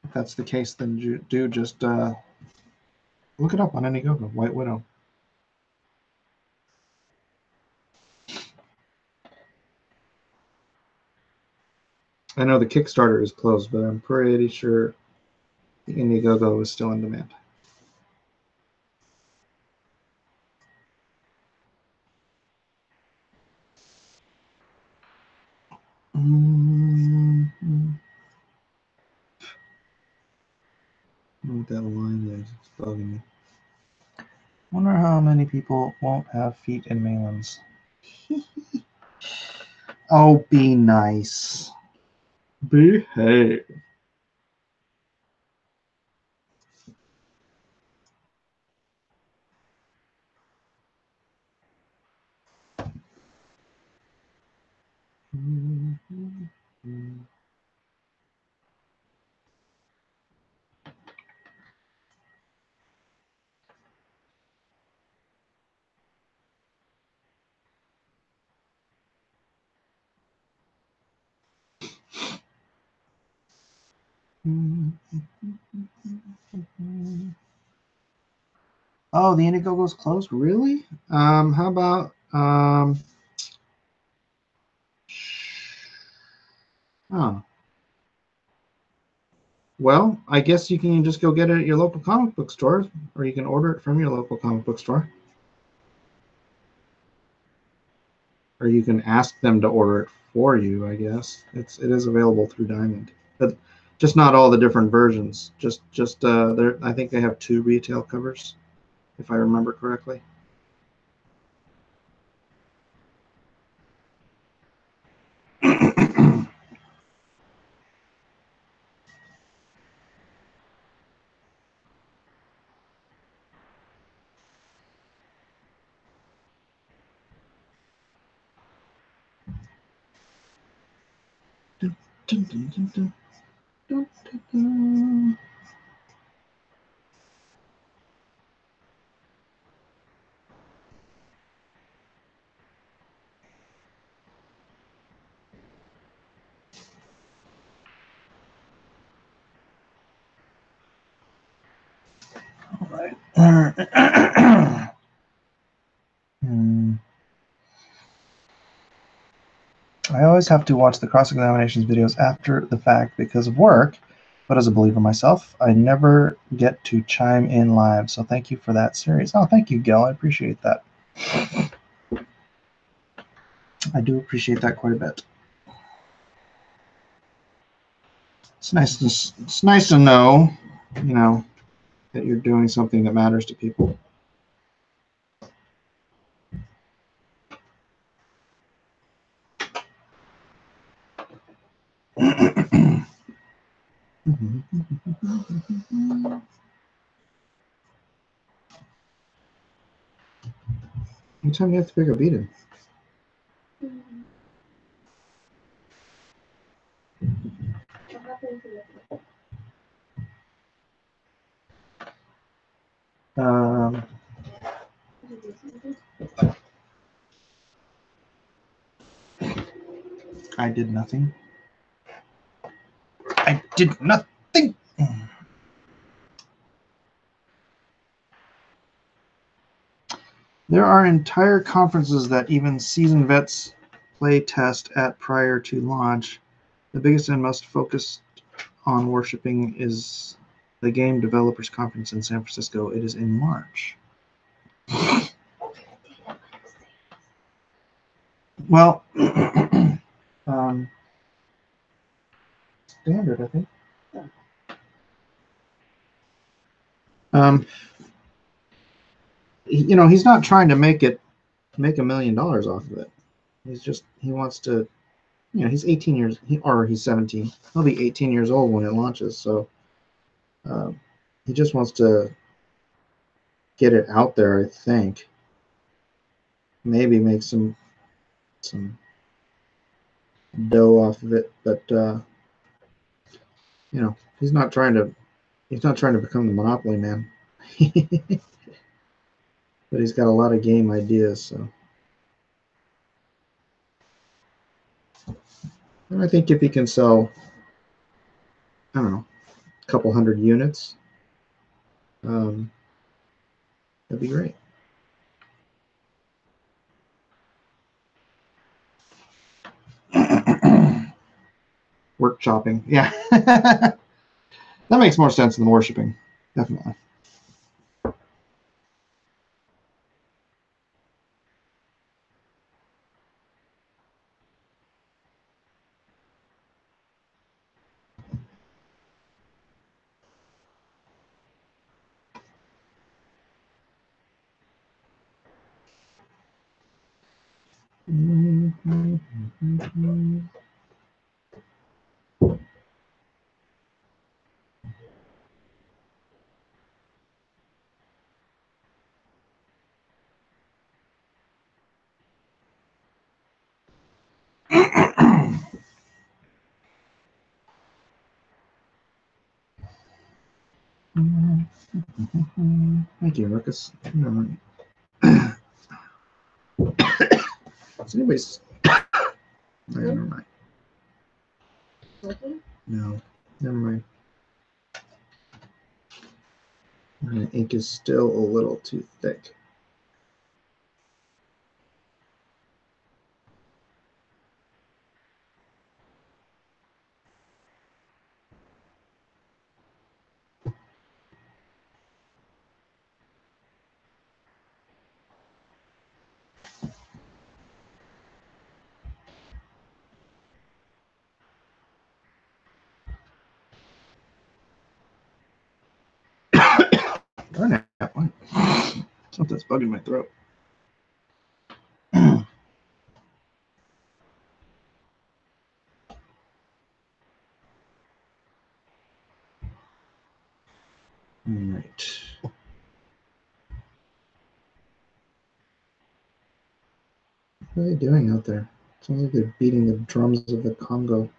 If that's the case, then do just look it up on Indiegogo, White Widow. I know the Kickstarter is closed, but I'm pretty sure the Indiegogo is still in demand. I don't know what that line is. It's bugging me. Wonder how many people won't have feet in Malins. Oh, be nice. Behave. Oh, the Indiegogo's closed? Really? How about oh. Well, I guess you can just go get it at your local comic book store, or you can order it from your local comic book store. Or you can ask them to order it for you, I guess. It is available through Diamond. But just not all the different versions. Just I think they have 2 retail covers, if I remember correctly. All right. I always have to watch the cross-examinations videos after the fact because of work, but as a believer myself, I never get to chime in live, so thank you for that series. Oh, thank you, Gil. I appreciate that. I do appreciate that quite a bit. It's nice to know, you know, that you're doing something that matters to people. What time do you have to pick up Eden? I did nothing. I did nothing. There are entire conferences that even seasoned vets play test at prior to launch. The biggest and most focused on worshiping is the Game Developers Conference in San Francisco. It is in March. Well, standard, I think. You know, he's not trying to make $1 million off of it. He wants to, you know, he's 18 years, or he's 17. He'll be 18 years old when it launches. So he just wants to get it out there, I think. Maybe make some dough off of it, but you know, he's not trying to He's not trying to become the Monopoly man. But he's got a lot of game ideas, so. And I think if he can sell, I don't know, a couple hundred units, that'd be great. Workshopping, yeah. That makes more sense than worshiping, definitely. Thank you, Marcus. Anyways, never mind. No, never mind. My ink is still a little too thick. Darn it. Something's bugging my throat. All right. What are they doing out there? Sounds like they're beating the drums of the Congo.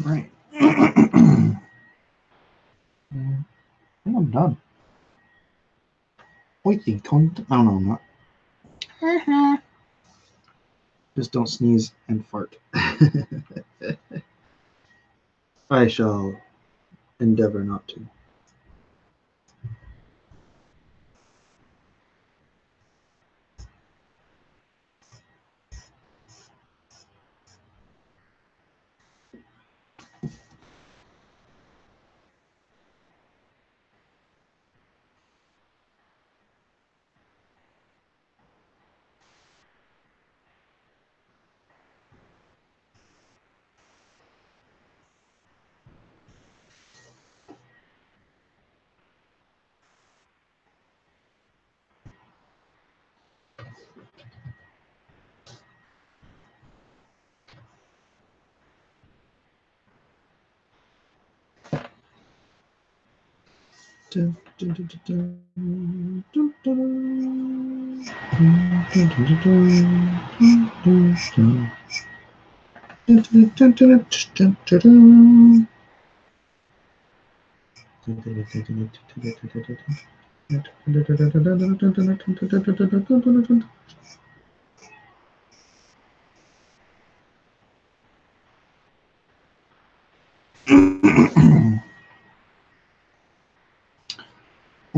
Right. I think I'm done. I don't know, I'm not. Just don't sneeze and fart. I shall endeavor not to.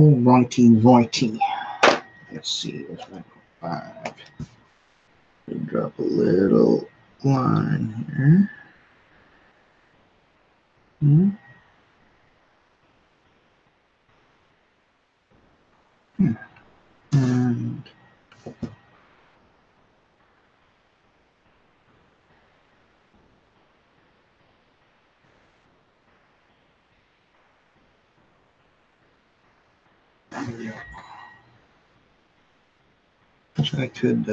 Oh, righty. Let's see. Where's my 5? Drop a little line here. And Wish I could. I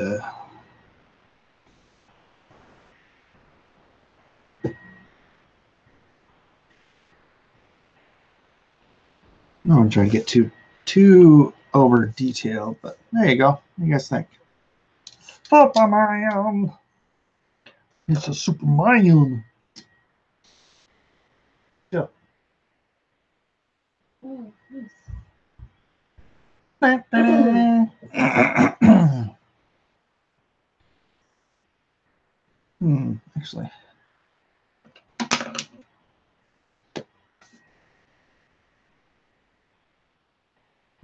don't want to try to get too over detailed, but there you go. What do you guys think? Superman. It's a Superman. Yeah. Oh, nice. Actually.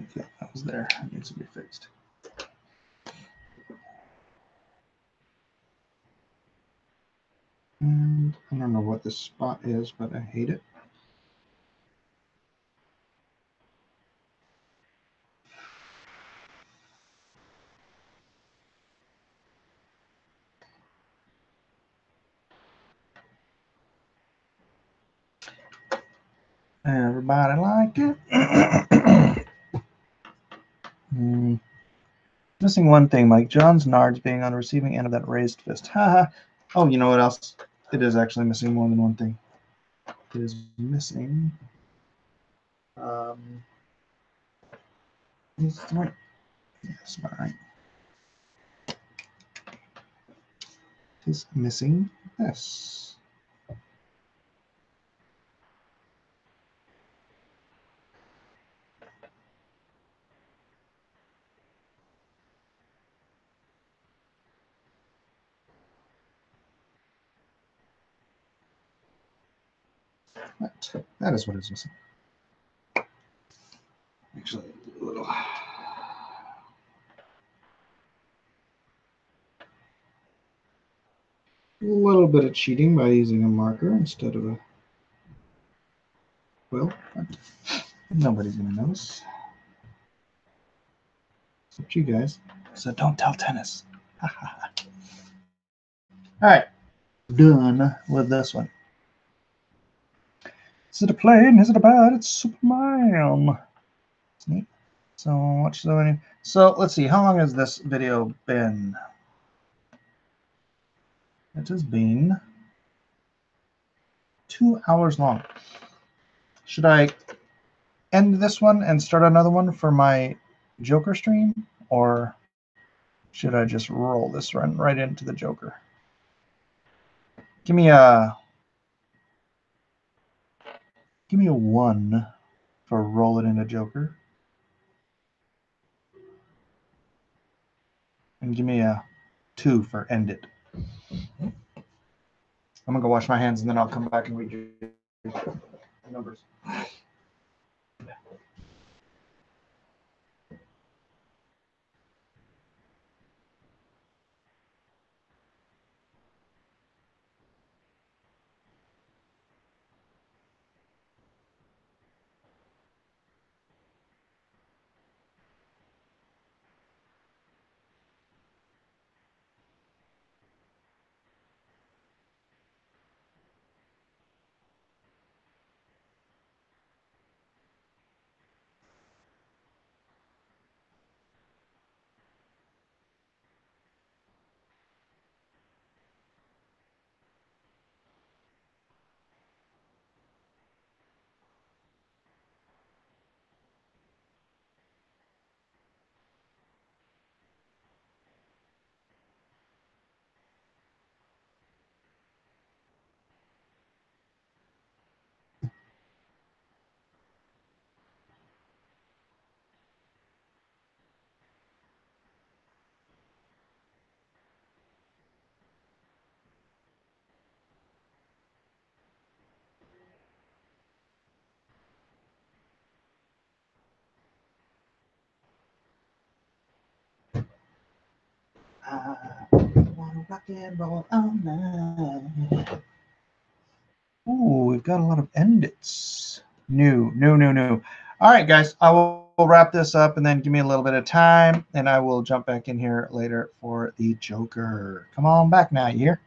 Okay, that was there. It needs to be fixed. And I don't know what this spot is, but I hate it. Everybody like it. Missing one thing, Mike. John's nards being on the receiving end of that raised fist. Haha. Oh, you know what else? It is actually missing more than one thing. It is missing. Is it right? Yes, all right. It is missing this. That is what is missing. Actually, a little bit of cheating by using a marker instead of a quill. Nobody's gonna notice, except you guys. So don't tell tennis. All right, done with this one. Is it a plane? Is it a bird? It's Superman. It's neat. So watch the. So let's see. How long has this video been? It has been 2 hours long. Should I end this one and start another one for my Joker stream, or should I just roll this run right into the Joker? Give me a 1 for roll it into Joker, and give me a 2 for end it. I'm gonna go wash my hands and then I'll come back and read you the numbers. I wanna rock and roll all night. Ooh, we've got a lot of endits. New. All right, guys, I will wrap this up and then give me a little bit of time, and I will jump back in here later for the Joker. Come on back now, you hear?